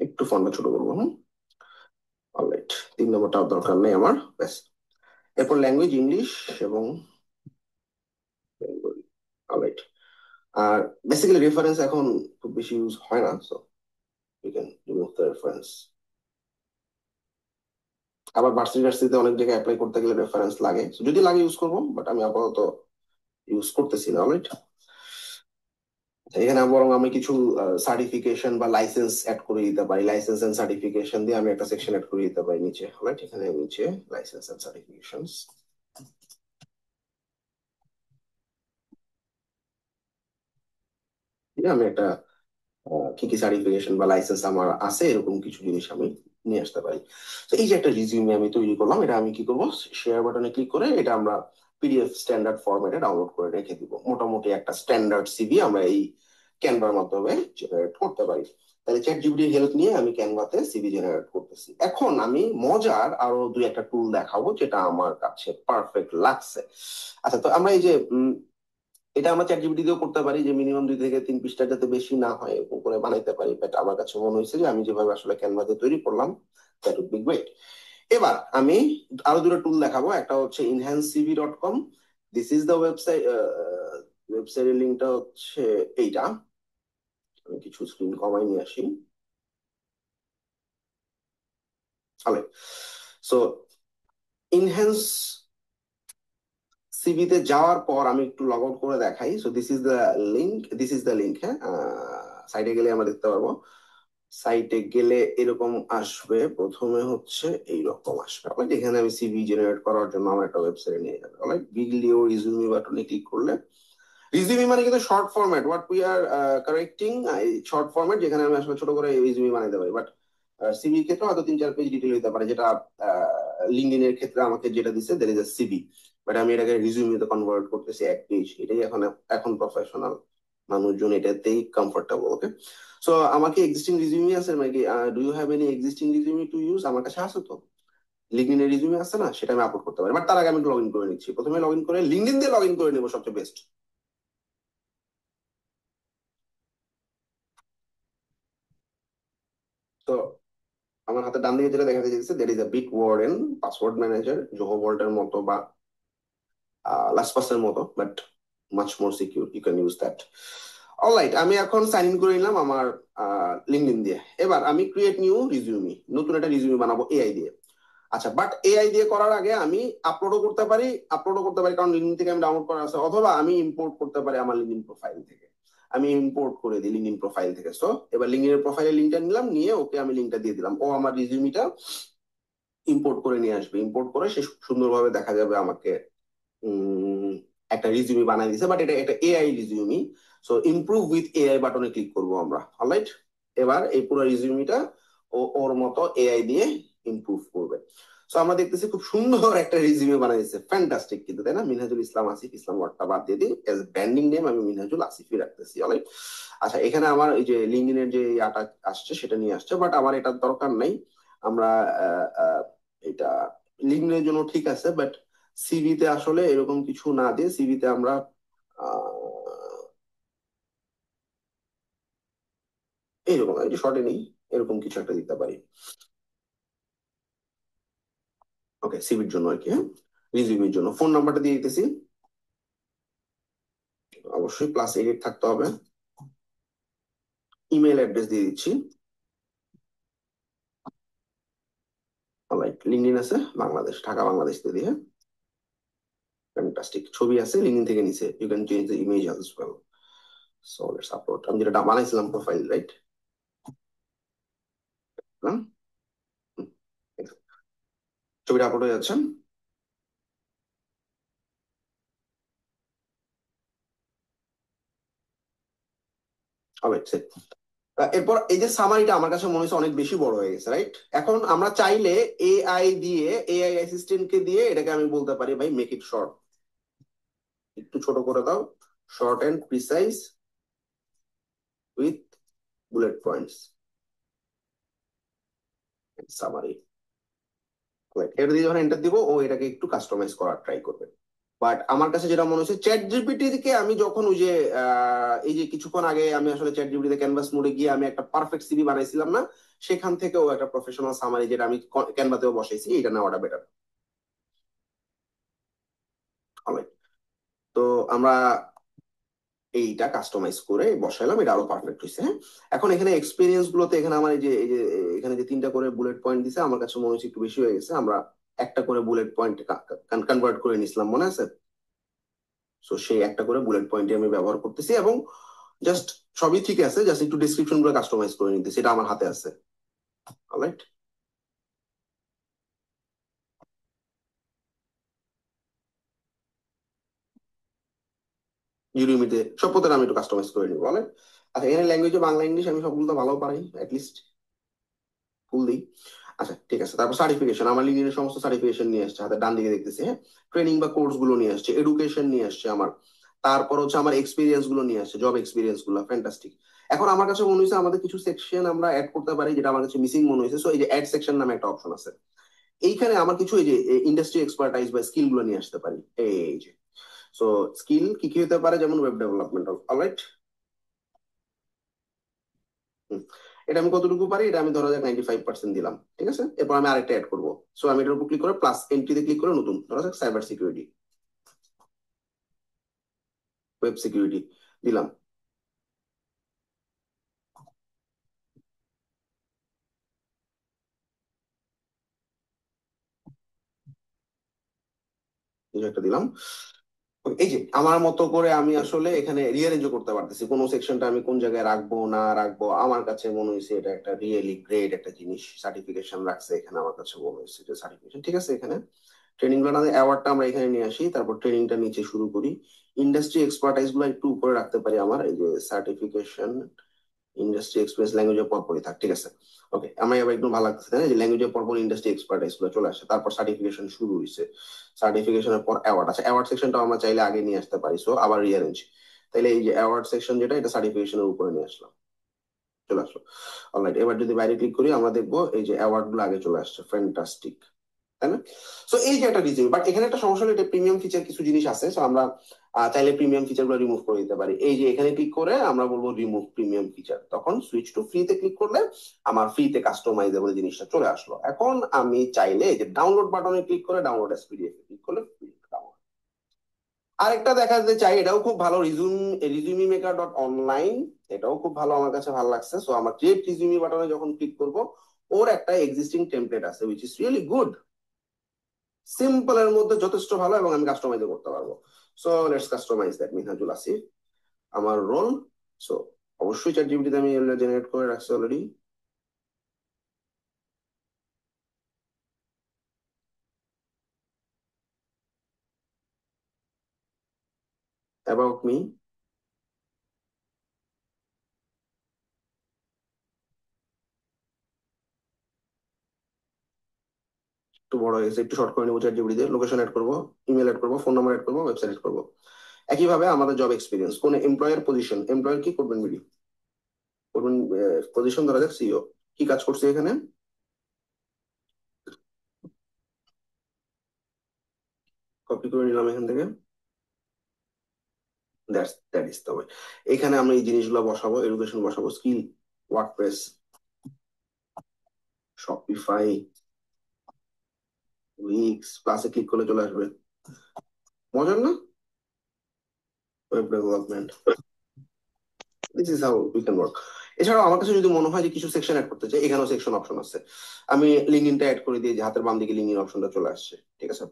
একটু ফন্টটা ছোট করবো, হুম। অলরাইট, 3 নম্বরটা দরকার নেই আমার, ব্যাস। এরপর ল্যাঙ্গুয়েজ ইংলিশ এবং বেঙ্গলি। অলরাইট, আর বেসিক্যালি রেফারেন্স এখন খুব বেশি ইউজ হয় না, so you can remove the reference. আবার ভার্সিটি ভার্সিটিতে অনেক জায়গায় অ্যাপ্লাই করতে গেলে রেফারেন্স লাগে, So, যদি লাগে ইউজ করবো, বাট আমি আপাতত ইউজ করতেছি না। অলরাইট, এখানে বরং আমি কিছু সার্টিফিকেশন বা লাইসেন্স অ্যাড করে দিতে পারি। লাইসেন্স এন্ড সার্টিফিকেশন দিয়ে আমি একটা সেকশন অ্যাড করে দিতে পারি নিচে। অলরাইট, এখানে নিচে লাইসেন্স এন্ড সার্টিফিকেশন, আমি একটা কি কি সার্টিফিকেশন বা লাইসেন্স আমার আছে এরকম কিছু জিনিস আমি নিয়ে আসতে পারি। তো এই যে একটা রিজিউমে আমি তৈরি করলাম, এটা আমি কি করবো, শেয়ার বাটনে ক্লিক করে এটা আমরা পিডিএফ স্ট্যান্ডার্ড ফরম্যাটে ডাউনলোড করে রেখে দিব। মোটামুটি একটা স্ট্যান্ডার্ড সিভি আমরা এই ক্যানভার মাধ্যমে জেনারেট করতে পারি। তাহলে চ্যাট জিপিটির হেল্প নিয়ে আমি ক্যানভাতে সিভি জেনারেট করতেছি। এখন আমি মজার আরো দুই একটা টুল দেখাবো যেটা আমার কাছে পারফেক্ট লাগছে। আচ্ছা, তো আমরা এই যে এটা আমরা চ্যাট জিপিটি দিয়েও করতে পারি, যে মিনিমাম 2 থেকে 3 পৃষ্ঠা যাতে বেশি না হয় এরকম করে বানাইতে পারি। বাট আমার কাছে মনে হয়েছে যে আমি যেভাবে আসলে ক্যানভাতে তৈরি করলাম, দ্যাট উড বি গ্রেট। এবার আমি আরো দুটো টুল দেখাবো। একটা হচ্ছে enhancecv.com। This is the website. ওয়েবসাইটের লিঙ্কটা হচ্ছে এইটা। আমি কিছু স্ক্রিন কমাই নিয়ে আসি। সো ইনহ্যান্স সিভিতে যাওয়ার পর আমি একটু লগ আউট করে দেখাই। So this is the link, হ্যাঁ। সাইটে গেলে আমরা দেখতে পারবো। সাইটে গেলে এরকম আসবে, প্রথমে হচ্ছে এইরকম আসবে। অলরাইট, এখানে আমি সিভি জেনারেট করার জন্য আমার একটা ওয়েবসাইটে নিয়ে যাবে। অলরাইট, বিগলিও রিজুমি বাটনে ক্লিক করলে, রিজুমি মানে কিন্তু short format, what we are correcting, short format, যেখানে আমি আসলে ছোট করে রিজুমি বানাইতে পারি। বাট সিভির ক্ষেত্রে হয়তো 3-4 পেজ ডিটেল হতে পারে, যেটা লিঙ্কডইন এর ক্ষেত্রে আমাকে যেটা দিচ্ছে that is a CV. But আমি এটাকে রিজুমিতে কনভার্ট করতেছি 1 পেজ। এটাই এখন প্রফেশনাল মানুষজন এটাতেই কমফোর্টেবল। ওকে, সো আমাকে এক্সিস্টিং রিজিউমি আছে নাকি, do you have any existing resume to use? আমার কাছে আছে তো, লিঙ্কডইন এর রিজিউমি আছে না, সেটা আমি আপলোড করতে পারি। বাট তার আগে আমি লগ ইন করে নিচ্ছি। প্রথমে লগ ইন করে লিঙ্কডইন দিয়ে লগ ইন করে নেবো, সবচেয়ে বেস্ট। তো আমার হাতে ডান দিকে যেটা দেখা যাচ্ছে, that is a Bitwarden password manager, Zoho ভল্টের মতো বা লাস্টপাসের মতো, but much more secure, you can use that. Alright, আমি এখন সাইন ইন করে নিলাম আমার লিঙ্কডইন দিয়ে। এবার আমি ক্রিয়েট নিউ রিজিউমি, নতুন একটা রিজিউমি বানাবো এআই দিয়ে। আচ্ছা, বাট এআই দিয়ে করার আগে আমি আপলোডও করতে পারি কারণ লিঙ্কডইন থেকে আমি ডাউনলোড করা আছে, অথবা আমি ইম্পোর্ট করতে পারি আমার লিঙ্কডইন প্রোফাইল থেকে। আমি ইম্পোর্ট করে দিই লিঙ্কডইন প্রোফাইল থেকে। সো এবার লিঙ্কডইন প্রোফাইলের লিঙ্কটা নিলাম, নিয়ে ওকে আমি লিঙ্কটা দিয়ে দিলাম, ও আমার রিজিউমিটা ইম্পোর্ট করে নিয়ে আসবে। ইম্পোর্ট করে সে সুন্দরভাবে দেখা যাবে আমাকে একটা রিজিউমি বানাই দিছে, বাট এটা একটা AI resume. So improve with AI বাটনে ক্লিক করবো আমরা। অলরাইট, এবার এই পুরো রিজিউমিটা ওর মতো এআই দিয়ে ইমপ্রুভ করবে। সো আমরা দেখতেছি খুব সুন্দর একটা রিজিউমে বানাইছে, ফ্যান্টাস্টিক কিন্তু, তাই না? মিনহাজুল ইসলাম আসিফ, ইসলাম ওয়ার্ডটা বাদ দিয়ে দিই, এজ ব্র্যান্ডিং নেম আমি মিনহাজুল আসিফই রাখতেছি। অলরাইট, আচ্ছা এখানে আমার এই যে লিঙ্কডইনের যে ইয়াটা আসছে সেটা নিয়ে আসছে, বাট আমার এটার দরকার নাই। আমরা এটা লিঙ্কডইনের জন্য ঠিক আছে, বাট সিভিতে আসলে এরকম কিছু না দিয়ে সিভিতে আমরা এইরকম এই যে শর্টে নেই, এরকম কিছু একটা দিতে পারি। ওকে, সিভির জন্য আর কি, হ্যাঁ, রিজিউমের জন্য ফোন নাম্বারটা দিয়ে দিতেছি, অবশ্যই +88 থাকতে হবে। ইমেল অ্যাড্রেস দিয়ে দিচ্ছি। অলরাইট, লিঙ্কডইন আছে বাংলাদেশ, ঢাকা বাংলাদেশ দিয়ে দিয়ে, ফ্যান্টাস্টিক। ছবি আছে লিঙ্কডইন থেকে নিচে, you can change the image as well. So let's upload, আমি যেটা বানাইছিলাম প্রোফাইল, রাইট? ছবিটা আপলোড হয়ে যাচ্ছে। অলরাইট, এরপর এই যে সামারিটা আমার কাছে মনে হচ্ছে অনেক বেশি বড় হয়ে গেছে, রাইট? এখন আমরা চাইলে এআই দিয়ে, এআই অ্যাসিস্ট্যান্টকে দিয়ে এটাকে আমি বলতে পারি, ভাই মেক ইট শর্ট, একটু ছোট করে দাও, short and precise with bullet points summary. এটা দিয়ে যখন এন্টার দিব, ও এটাকে একটু কাস্টমাইজ করার ট্রাই করবে। বাট আমার কাছে যেটা মনে হচ্ছে, চ্যাট জিপিটি থেকে আমি যখন ওই যে এই যে কিছুক্ষণ আগে আমি আসলে চ্যাট জিপিটিতে ক্যানভাস মোডে গিয়ে আমি একটা পারফেক্ট সিভি বানাইছিলাম না, সেখান থেকে ও একটা প্রফেশনাল সামারি যেটা আমি ক্যানভাতেও বসাইছি, এটা নেওয়াটা বেটার। তো আমরা এইটা কাস্টমাইজ করে বসাইলাম, এটা আরো পারফেক্ট হয়েছে। হ্যাঁ, এখন এখানে এক্সপিরিয়েন্স গুলোতে এখানে আমার এই যে এখানে যে 3টা করে বুলেট পয়েন্ট দিছে, আমার কাছে মনে হচ্ছে একটু বেশি হয়ে গেছে। আমরা একটা করে বুলেট পয়েন্ট কনভার্ট করে নিছিলাম, মনে আছে? সো সেই একটা করে বুলেট পয়েন্টে আমি ব্যবহার করতেছি, এবং জাস্ট সবই ঠিক আছে, জাস্ট একটু ডিসক্রিপশন গুলো কাস্টমাইজ করে নিতেছি, এটা আমার হাতে আছে। অলরাইট, ইউডিমিতে সব পথে আমি একটু কাস্টমাইজ করে নিবো। অলরাইট, আচ্ছা এখানে ল্যাঙ্গুয়েজে বাংলা ইংলিশ আমি সবগুলো তো ভালো পারি, অ্যাটলিস্ট ফুল দিই। আচ্ছা ঠিক আছে, তারপর সার্টিফিকেশন, আমার লিঙ্কডইনের সমস্ত সার্টিফিকেশন নিয়ে আসছে, হাতে ডান দিকে দেখতেছি, হ্যাঁ, ট্রেনিং বা কোর্স গুলো নিয়ে আসছে, এডুকেশন নিয়ে আসছে আমার, তারপর হচ্ছে আমার এক্সপিরিয়েন্স গুলো নিয়ে আসছে, জব এক্সপিরিয়েন্স গুলো, ফ্যান্টাস্টিক। এখন আমার কাছে মনে হয়েছে আমাদের কিছু সেকশন আমরা অ্যাড করতে পারি, যেটা আমার কাছে মিসিং মনে হয়েছে। সো এই যে অ্যাড সেকশন নামে একটা অপশন আছে, এইখানে আমার কিছু এই যে ইন্ডাস্ট্রি এক্সপার্টাইজ বা স্কিল গুলো নিয়ে আসতে পারি। এই যে, সো স্কিল কি কি হতে পারে, যেমন ওয়েব ডেভেলপমেন্ট। অলরাইট, এটা আমি কতটুকু পারি, এটা আমি ধরা যাক 95% দিলাম, ঠিক আছে? এরপর আমি আরেকটা অ্যাড করবো। সো আমি এটার উপর ক্লিক করে প্লাস এন্ট্রিতে ক্লিক করে নতুন, ধরা যাক সাইবার সিকিউরিটি, ওয়েব সিকিউরিটি দিলাম। কিছু একটা দিলাম। এই যে আমার মতো করে আমি আসলে এখানে রিঅ্যারেঞ্জও করতে পারতেছি, কোন সেকশনটা আমি কোন জায়গায় রাখবো না রাখবো। আমার কাছে মনে হয়েছে এটা একটা রিয়েলি গ্রেট একটা জিনিস। সার্টিফিকেশন রাখছে এখানে, আমার কাছে মনে হয়েছে যে সার্টিফিকেশন ঠিক আছে। এখানে ট্রেনিং গুলো, অ্যাওয়ার্ডটা আমরা এখানে নিয়ে আসি, তারপর ট্রেনিংটা নিচে শুরু করি। ইন্ডাস্ট্রি এক্সপার্টাইজ গুলো একটু উপরে রাখতে পারি, আমার এই যে সার্টিফিকেশন, ইন্ডাস্ট্রি এক্সপিরিয়েন্স, ল্যাঙ্গুয়েজের পরপরই থাক, ঠিক আছে? ওকে, আমার এবার একদম ভালো লাগতেছে না যে ল্যাঙ্গুয়েজের পরপর ইন্ডাস্ট্রি এক্সপার্টাইজ গুলো চলে আসে, তারপর সার্টিফিকেশন শুরু হয়েছে, সার্টিফিকেশনের পর অ্যাওয়ার্ড। আচ্ছা, অ্যাওয়ার্ড সেকশনটা আমরা চাইলে আগে নিয়ে আসতে পারি, সো আবার রিঅ্যারেঞ্জ। তাইলে এই যে অ্যাওয়ার্ড সেকশন যেটা, এটা সার্টিফিকেশনের উপরে নিয়ে আসলাম, চলে আসলো। অলরাইট, এবার যদি বাইরে ক্লিক করি, আমরা দেখবো এই যে অ্যাওয়ার্ড গুলো আগে চলে আসছে, ফ্যান্টাস্টিক, তাই না? সো এই যে একটা রিজিউম, বাট এখানে একটা সমস্যা হলো, এটা প্রিমিয়াম ফিচার কিছু জিনিস আছে, সো আমরা চাইলে প্রিমিয়াম ফিচার গুলো রিমুভ করে দিতে পারি। এই যে এখানে ক্লিক করে আমরা বলবো রিমুভ প্রিমিয়াম ফিচার, তখন সুইচ টু ফ্রিতে ক্লিক করলে আমার ফ্রিতে কাস্টমাইজেবল জিনিসটা চলে আসলো। এখন আমি চাইলে এই যে ডাউনলোড বাটনে ক্লিক করে ডাউনলোড এস পিডিএফ ক্লিক করলে download। আরেকটা দেখাতে চাই, এটাও খুব ভালো, রিজুমি মেকার ডট অনলাইন, এটাও খুব ভালো, আমার কাছে ভালো লাগছে। সো আমার ক্রিয়েট রিজুমি বাটনে যখন ক্লিক করব, ওর একটা এক্সিস্টিং টেমপ্লেট আছে, which is really good, simple এর মধ্যে যথেষ্ট ভালো, এবং আমি কাস্টমাইজ করতে পারবো। So let's customize that, Minhajul Asif আমার রোল। সো অবশ্যই চ্যাট জিপিটিতে আমি জেনারেট করে রাখছি অলরেডি। অ্যাবাউট মি, একটু বড় হয়ে গেছে, একটু শর্ট করে নিবো চ্যাট জিপিটি দিয়ে, লোকেশন অ্যাড করবো, ইমেল অ্যাড করবো, ফোন নাম্বার অ্যাড করবো, ওয়েবসাইট অ্যাড করবো। একইভাবে আমাদের জব এক্সপিরিয়েন্স, কোন এমপ্লয়ের পজিশন, এমপ্লয়ের কি করবেন বিডি করবেন, পজিশন ধরা যাক সিইও, কি কাজ করছে এখানে, কপি করে নিলাম এখান থেকে, দ্যাট ইজ দ্য ওয়ে। এখানে আমরা এই জিনিসগুলো বসাবো, এডুকেশন বসাবো, স্কিল, ওয়ার্ডপ্রেস, শপিফাই, উইক্স, ক্লাসে ক্লিক করলে চলে আসবে, মজার না? Web development, this is how we can work. এছাড়াও আমার কাছে যদি মনে হয় যে কিছু সেকশন অ্যাড করতে চাই, এখানেও সেকশন অপশন আছে, আমি লিঙ্কডইনটা অ্যাড করে দিই, যে হাতের বাম দিকে লিঙ্কডইন অপশনটা চলে আসছে, ঠিক আছে।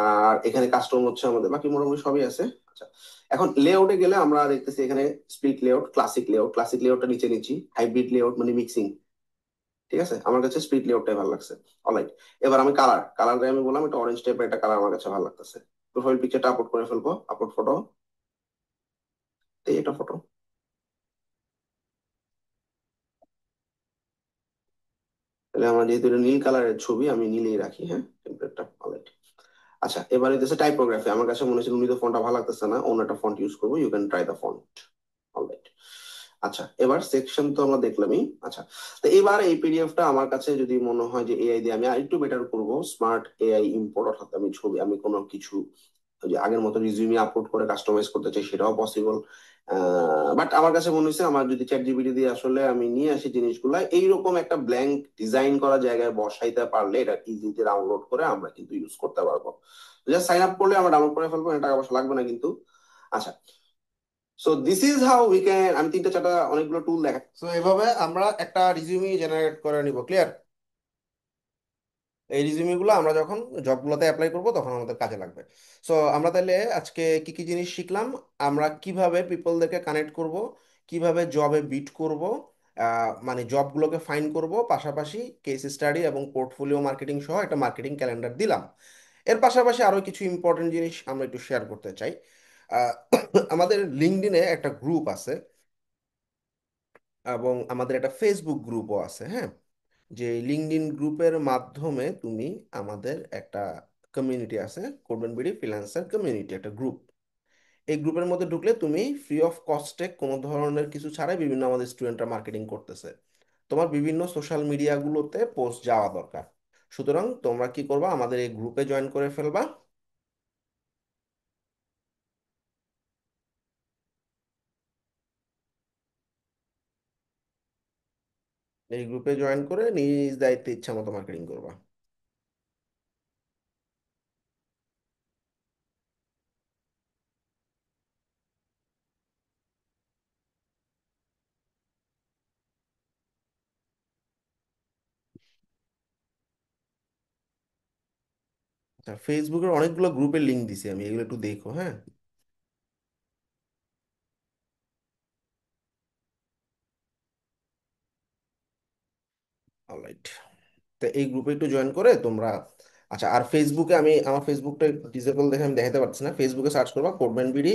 আর এখানে কাস্টম হচ্ছে আমাদের, বাকি মোটামুটি সবই আছে। আচ্ছা, এখন লেআউটে গেলে আমরা দেখতেছি এখানে split layout, classic layout, classic লেআউটটা নিচে নিচ্ছি, হাইব্রিড লেআউট মানে মিক্সিং, ঠিক আছে। আমার কাছে স্প্লিট লেআউটটাই ভালো লাগছে। অলরাইট, এবার আমি কালারে আমি বললাম একটা অরেঞ্জ টাইপের একটা কালার আমার কাছে ভালো লাগতেছে। প্রোফাইল পিকচারটা আপলোড করে ফেলবো, আপলোড ফটো, এই এটা ফটো, তাহলে আমার যেহেতু এটা নীল কালারের ছবি, আমি নীলেই রাখি, হ্যাঁ টেমপ্লেটটা। অলরাইট, আচ্ছা এবার হচ্ছে টাইপোগ্রাফি, আমার কাছে মনে হচ্ছে উনি তো ফন্টটা ভালো লাগতেছে না, অন্য একটা ফন্ট ইউজ করবো, you can try the font. Alright, আচ্ছা এবার সেকশন তো আমরা দেখলামই। আচ্ছা, তো এবার এই পিডিএফটা আমার কাছে যদি মনে হয় যে এআই দিয়ে আমি আরেকটু বেটার করব, স্মার্ট এআই ইম্পোর্ট, অর্থাৎ আমি ছবি, আমি কোনো কিছু ওই যে আগের মতো রিজিউমে আপলোড করে কাস্টমাইজ করতে চাই, সেটাও পসিবল। বাট আমার কাছে মনে হচ্ছে আমার যদি চ্যাট জিপিটি দিয়ে আসলে আমি নিয়ে আসি জিনিসগুলা, এইরকম একটা ব্ল্যাঙ্ক ডিজাইন করা জায়গায় বসাইতে পারলে এটা ইজিতে ডাউনলোড করে আমরা কিন্তু ইউজ করতে পারবো। জাস্ট সাইন আপ করলে আমরা ডাউনলোড করে ফেলবো, এটা টাকা পয়সা লাগবে না কিন্তু। আচ্ছা, so this is how we can, আমি তিনটা চারটা অনেকগুলো টুল দেখা, সো এভাবে আমরা একটা রিজিউমি জেনারেট করে নিব, ক্লিয়ার? এই রিজিউমি গুলো আমরা যখন জবগুলোতে অ্যাপ্লাই করব তখন আমাদের কাজে লাগবে। সো আমরা তাহলে আজকে কি কি জিনিস শিখলাম, আমরা কিভাবে পিপলদেরকে কানেক্ট করব, কিভাবে জবে বিট করব, মানে জবগুলোকে ফাইন্ড করব, পাশাপাশি কেস স্টাডি এবং পোর্টফোলিও মার্কেটিং সহ একটা মার্কেটিং ক্যালেন্ডার দিলাম। এর পাশাপাশি আরো কিছু ইম্পর্টেন্ট জিনিস আমরা একটু শেয়ার করতে চাই। আহ, আমাদের লিঙ্কডইনে একটা গ্রুপ আছে এবং আমাদের একটা ফেসবুক গ্রুপও আছে, হ্যাঁ। যে লিঙ্কডইন গ্রুপের মাধ্যমে তুমি, আমাদের একটা কমিউনিটি আছে, কোডবেন বিডি ফ্রিল্যান্সার কমিউনিটি একটা গ্রুপ, এই গ্রুপের মধ্যে ঢুকলে তুমি ফ্রি অফ কস্টে কোনো ধরনের কিছু ছাড়াই বিভিন্ন আমাদের স্টুডেন্টরা মার্কেটিং করতেছে, তোমার বিভিন্ন সোশ্যাল মিডিয়াগুলোতে পোস্ট যাওয়া দরকার। সুতরাং তোমরা কি করবা, আমাদের এই গ্রুপে জয়েন করে ফেলবা। এই গ্রুপে জয়েন করে নিজ দায়িত্বে ইচ্ছা মতো মার্কেটিং করবা। আচ্ছা, ফেসবুকের অনেকগুলো গ্রুপের লিঙ্ক দিছি আমি, এগুলো একটু দেখো, হ্যাঁ। অলরাইট, তো এই গ্রুপে একটু জয়েন করে তোমরা, আচ্ছা আর ফেসবুকে আমি আমার ফেসবুকটা ডিসেবল দেখে আমি দেখাতে পারছি না, ফেসবুকে সার্চ করবা Codeman BD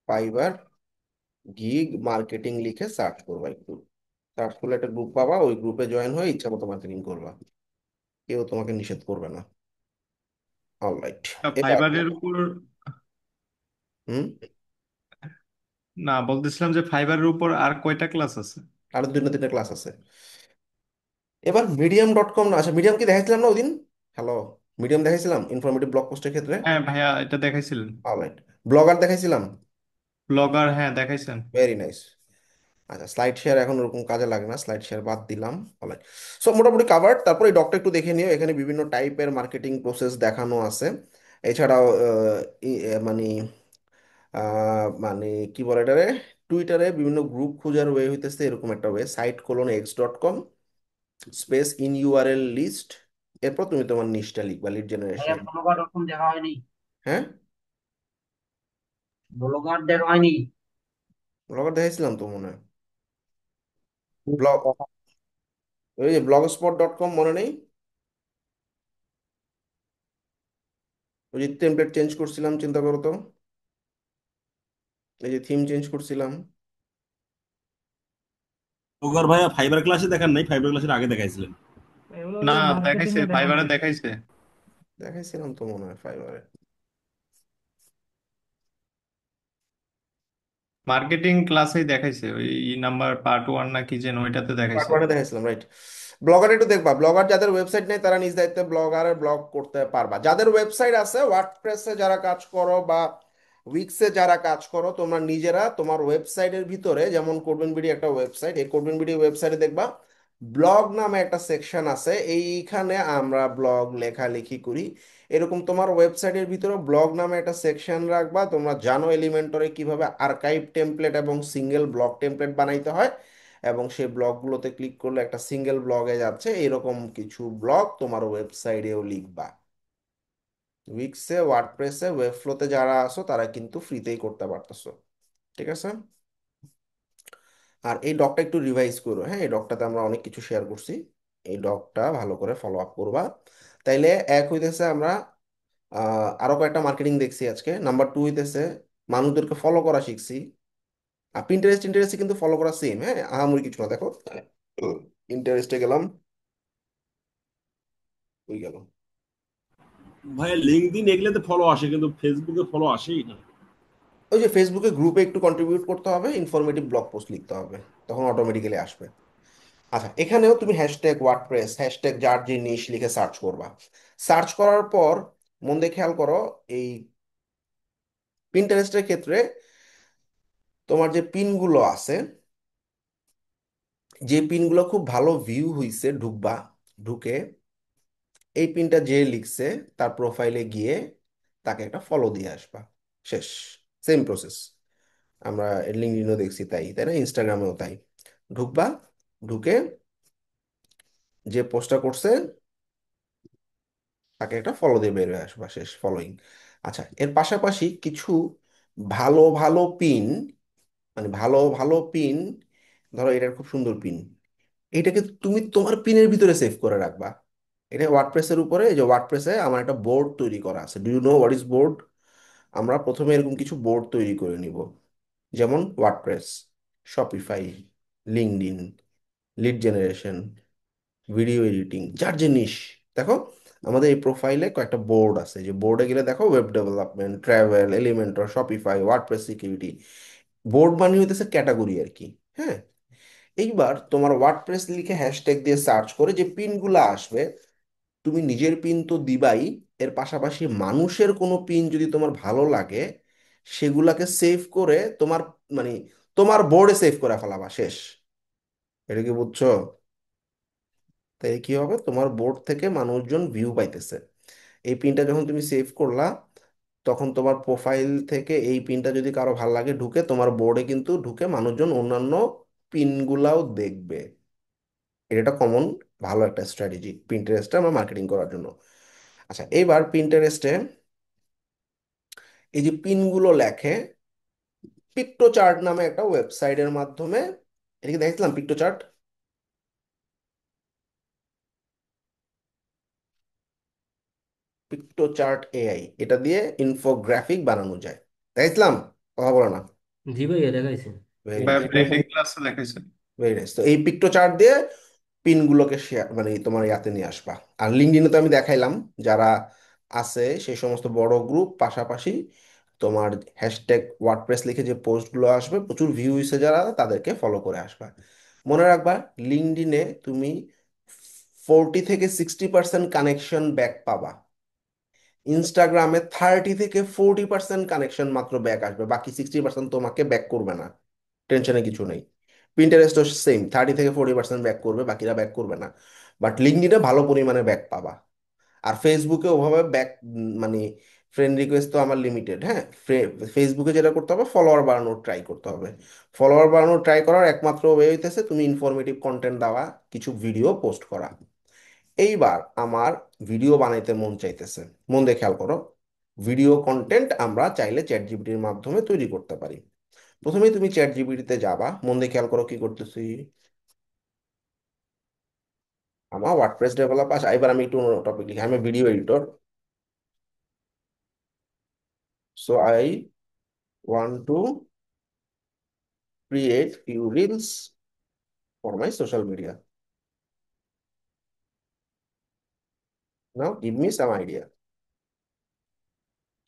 fibre gig marketing লিখে সার্চ করবা, একটু সার্চ করলে একটা গ্রুপ পাবা, ওই গ্রুপে জয়েন হয়ে ইচ্ছা মতো মার্কেটিং করবা, কেউ তোমাকে নিষেধ করবে না। অলরাইট, এবার ফাইবারের উপর, হুম, না বলতেছিলাম যে ফাইবারের উপর আর কয়টা ক্লাস আছে? আরো দুটো তিনটা ক্লাস আছে। এবার মিডিয়াম ডট কম, না আচ্ছা মিডিয়াম কি দেখাইছিলাম না ওদিন? হ্যালো, মিডিয়াম দেখাইছিলাম ইনফরমেটিভ ব্লগ পোস্টের ক্ষেত্রে। হ্যাঁ ভাইয়া, এটা দেখাইছিলেন। অলরাইট, ব্লগার দেখাইছিলাম, ব্লগার, হ্যাঁ দেখাইছেন। Very nice. আচ্ছা, স্লাইড শেয়ার এখন ওরকম কাজে লাগে না, স্লাইড শেয়ার বাদ দিলাম। অলরাইট, সো মোটামুটি কাভার্ড। তারপরে এই ডকটা একটু দেখে নিও, এখানে বিভিন্ন টাইপের মার্কেটিং প্রসেস দেখানো আছে। এছাড়াও মানে মানে কি বলে এটারে, টুইটারে বিভিন্ন গ্রুপ খোঁজার ওয়ে হইতেছে এরকম একটা way, site:/x.com space in URL list, এরপর তুমি তোমার নিচটা লিখবা, লিড ভাইয়া জেনারেশন। ব্লগার ওরকম দেখা হয়নি, হ্যাঁ, ব্লগার দেখা হয়নি। ব্লগার দেখাইছিলাম তো মনে হয়, ঠিক ব্লগ, দেখা। ওই যে blogspot.com মনে নেই, ওই যে টেমপ্লেট চেঞ্জ করছিলাম, চিন্তা করো তো, এই যে থিম চেঞ্জ করছিলাম। ওগর ভাইয়া ফাইবার ক্লাসে দেখান নাই, ফাইবার ক্লাসের আগে দেখাইছিলেন। এগুলো না, ওই মার্কেটিং দেখাইছে, এ দেখানো ফাইবারে হয়েছে। দেখাইছে। দেখাইছিলাম তো মনে হয় ফাইবারে। মার্কেটিং ক্লাসেই দেখাইছে, ওই নাম্বার পার্ট 1 না কি যেন, ওইটাতে পার্ট দেখাইছে। ওয়ানে দেখাইছিলাম, রাইট। ব্লগার একটু দেখবা, ব্লগার যাদের ওয়েবসাইট নেই তারা নিজ দায়িত্বে ব্লগারের ব্লগ করতে পারবা। যাদের ওয়েবসাইট আছে, ওয়ার্ডপ্রেসে যারা কাজ করো বা উইক্সে যারা কাজ করো, তোমরা নিজেরা তোমার ওয়েবসাইটের ভিতরে, যেমন কোডবিন বিডি একটা ওয়েবসাইট, এই কোডবিন বিডি ওয়েবসাইটে দেখবা ব্লগ নামে একটা সেকশন আছে, এইখানে আমরা ব্লগ লেখালেখি করি। এরকম তোমার ওয়েবসাইটের ভিতরে ব্লগ নামে একটা সেকশন রাখবা। তোমরা জানো এলিমেন্টরে কিভাবে আর্কাইভ টেমপ্লেট এবং সিঙ্গেল ব্লগ টেমপ্লেট বানাইতে হয়, এবং সেই ব্লগগুলোতে ক্লিক করলে একটা সিঙ্গেল ব্লগে যাচ্ছে। এরকম কিছু ব্লগ তোমার ওয়েবসাইটেও লিখবা। উইক্সে, ওয়ার্ডপ্রেসে, ওয়েবফ্লোতে যারা আসো তারা কিন্তু ফ্রিতেই করতে পারতেছো, ঠিক আছে। আর এই ডকটা একটু রিভাইজ করো, হ্যাঁ, এই ডকটাতে আমরা অনেক কিছু শেয়ার করছি। এই ডকটা ভালো করে ফলো আপ করবা। তাইলে এক হইতেছে আমরা আরো কয়েকটা মার্কেটিং দেখছি আজকে। নাম্বার টু হইতেছে মানুষদেরকে ফলো করা শিখছি। আর পিন্টারেস্ট ইন্টারেস্টে কিন্তু ফলো করা সেম, হ্যাঁ, আহামরি কিছু না। দেখো, ইন্টারেস্টে গেলাম, ওই গেল। ভাইয়া লিঙ্কডইন এগুলোতে ফলো আসে কিন্তু ফেসবুকে ফলো আসেই না। ওই যে ফেসবুকে গ্রুপে একটু কন্ট্রিবিউট করতে হবে, ইনফরমেটিভ ব্লগ পোস্ট লিখতে হবে, তখন অটোমেটিক্যালি আসবে। আচ্ছা, এখানেও তুমি হ্যাশট্যাগ ওয়ার্ডপ্রেস, হ্যাশট্যাগ যার যে নিশ লিখে সার্চ করবা। সার্চ করার পর মন দিয়ে খেয়াল করো, এই পিন্টারেস্টের ক্ষেত্রে তোমার যে পিনগুলো আছে, যে পিনগুলো খুব ভালো ভিউ হইছে, ঢুকবা, ঢুকে এই পিনটা যে লিখছে তার প্রোফাইলে গিয়ে তাকে একটা ফলো দিয়ে আসবা। শেষ। Same process. আমরা লিঙ্কডইনও দেখছি তাই, তাই না, ইনস্টাগ্রামেও তাই। ঢুকবা, ঢুকে যে পোস্টটা করছে তাকে একটা ফলো দিয়ে বের হয়ে আসবা। শেষ, ফলোইং। আচ্ছা, এর পাশাপাশি কিছু ভালো ভালো পিন, মানে ভালো ভালো পিন, ধরো এটার খুব সুন্দর পিন, এটাকে তুমি তোমার পিনের ভিতরে সেভ করে রাখবা। এটা ওয়ার্ডপ্রেসের উপরে, এই যে ওয়ার্ডপ্রেসে আমার একটা বোর্ড তৈরি করা আছে। Do you know what is board? আমরা প্রথমে এরকম কিছু বোর্ড তৈরি করে নিব, যেমন WordPress, Shopify, LinkedIn, lead generation, video editing, যার জিনিস। দেখো, আমাদের এই প্রোফাইলে কয়েকটা বোর্ড আছে, যে বোর্ডে গেলে দেখো web development, travel, Elementor, Shopify, WordPress security. Board মানে হইতেছে ক্যাটাগরি আর কি, হ্যাঁ। এইবার তোমার ওয়ার্ডপ্রেস লিখে হ্যাশট্যাগ দিয়ে সার্চ করে যে পিনগুলো আসবে, তুমি নিজের পিন তো দিবাই, এর পাশাপাশি মানুষের কোনো পিন যদি তোমার ভালো লাগে সেগুলাকে সেভ করে তোমার, মানে তোমার বোর্ডে সেভ করে ফেলাবা। শেষ। এটা কি বুঝছো? তাই কি হবে, তোমার বোর্ড থেকে মানুষজন ভিউ পাইতেছে। এই পিনটা যখন তুমি সেভ করলা, তখন তোমার প্রোফাইল থেকে এই পিনটা যদি কারো ভালো লাগে ঢুকে তোমার বোর্ডে কিন্তু ঢুকে মানুষজন অন্যান্য পিনগুলাও দেখবে। এটা একটা কমন ভালো একটা স্ট্র্যাটেজি পিন্টারেস্টে আমরা মার্কেটিং করার জন্য। আচ্ছা, এইবার পিন্টারেস্টে এই যে পিনগুলো লেখে, পিক্টো চার্ট নামে একটা ওয়েবসাইটের মাধ্যমে, এটাকে দেখছিলাম পিক্টো চার্ট, পিক্টো চার্ট এআই, এটা দিয়ে ইনফোগ্রাফিক বানানো যায়। দেখছিলাম, কথা বলে না। জি ভাইয়া দেখাইছে। ভেরি বা নাইস, ব্র্যান্ডিং ক্লাসে দেখাইছে। Very nice. তো এই পিক্টো চার্ট দিয়ে পিনগুলোকে শেয়ার, মানে তোমার ইয়াতে নিয়ে আসবা। আর লিঙ্কডইনে তো আমি দেখাইলাম, যারা আছে সেই সমস্ত বড় গ্রুপ, পাশাপাশি তোমার হ্যাশট্যাগ ওয়ার্ডপ্রেস লিখে যে পোস্টগুলো আসবে, প্রচুর ভিউ হয়েছে যারা, তাদেরকে ফলো করে আসবা। মনে রাখবা, লিঙ্কডইনে তুমি 40 থেকে 60% কানেকশন ব্যাক পাবা। ইনস্টাগ্রামে 30 থেকে 40% কানেকশন মাত্র ব্যাক আসবে, বাকি 60% তোমাকে ব্যাক করবে না। টেনশনে কিছু নেই। পিন্টারেস্টও সেম, 30 থেকে 40% ব্যাক করবে, বাকিরা ব্যাক করবে না। বাট লিঙ্কডইনে ভালো পরিমাণে ব্যাক পাবা। আর ফেসবুকে ওভাবে ব্যাক, মানে ফ্রেন্ড রিকোয়েস্ট তো আমার লিমিটেড, হ্যাঁ। ফেসবুকে যেটা করতে হবে, ফলোয়ার বাড়ানোর ট্রাই করতে হবে। ফলোয়ার বাড়ানোর ট্রাই করার একমাত্র ওয়ে হইতেছে তুমি ইনফরমেটিভ কন্টেন্ট দেওয়া, কিছু ভিডিও পোস্ট করা। এইবার আমার ভিডিও বানাইতে মন চাইতেছে, মন দিয়ে খেয়াল করো। ভিডিও কন্টেন্ট আমরা চাইলে চ্যাট জিপিটির মাধ্যমে তৈরি করতে পারি। প্রথমেই তুমি চ্যাট জিপিটিতে যাবা, মন দিয়ে খেয়াল করো কি করতেছি। আমার ওয়ার্ডপ্রেস ডেভেলপ আছে। এবার আমি একটু টপিক লিখি, আমি video editor, so I want to create few reels for my social media. Now give me some idea,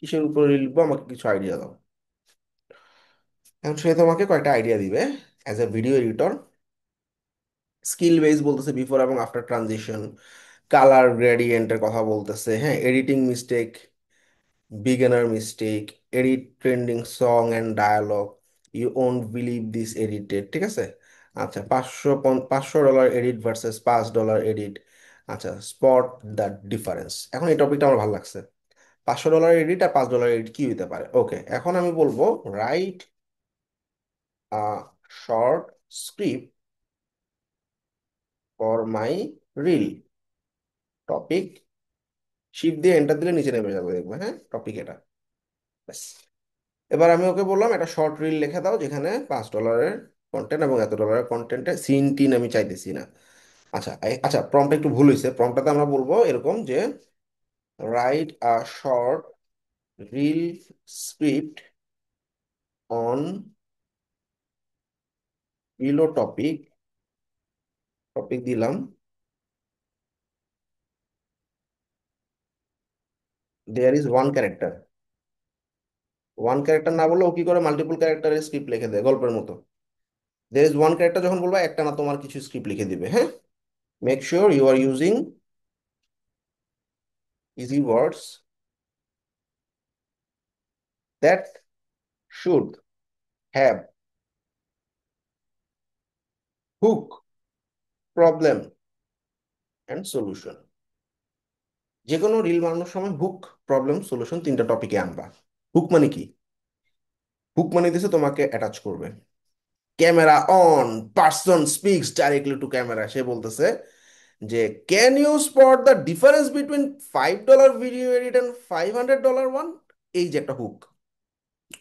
কিসের উপরে লিখবো, আমাকে কিছু আইডিয়া দাও। এখন সে তোমাকে কয়েকটা আইডিয়া দিবে as a video editor. Skill base বলতেছে বিফোর এবং আফটার ট্রানজিশন, কালার গ্রেডিয়েন্টের কথা বলতেছে, হ্যাঁ, editing mistake, beginner mistake, edit trending song and dialogue, you won't believe this edited, ঠিক আছে। আচ্ছা, $500 এডিট ভার্সেস $5 এডিট। আচ্ছা, স্পট দ্য ডিফারেন্স। এখন এই টপিকটা আমার ভালো লাগছে। $500 এডিট আর $5 এডিট কি হইতে পারে? ওকে, এখন আমি বলবো right a short script for my reel. Topic, shift দিয়ে এন্টার দিলে নিচে নেমে যাবে, দেখবে, হ্যাঁ, টপিক এটা। ব্যাস। এবার আমি ওকে বললাম একটা শর্ট রিল লিখে দাও যেখানে $5 কন্টেন্ট এবং $এত কন্টেন্টে সিন টিন আমি চাইতেছি না। আচ্ছা আচ্ছা, প্রম্পটটা একটু ভুল হয়েছে। প্রম্পটটাতে আমরা বলবো এরকম যে write a short reel script on reel topic. Topic দিলাম, there is one character. One character না বললে ও কি করে মাল্টিপল ক্যারেক্টারের স্ক্রিপ্ট লিখে দেয় গল্পের মতো। দেয়ার ইজ ওয়ান ক্যারেক্টার যখন বলবো একটা না তোমার কিছু স্ক্রিপ্ট লিখে দিবে, হ্যাঁ। Make sure you are using easy words that should have hook, problem and solution. যে কোনো রিল বানানোর সময় হুক, প্রবলেম, সলিউশন তিনটা টপিকে আনবা। হুক মানে কি? হুক মানে দিছে তোমাকে অ্যাটাচ করবে। Camera on, person speaks directly to camera, সে বলতেছে যে can you spot the difference between $5 video edit and $500 one. এই যে একটা হুক।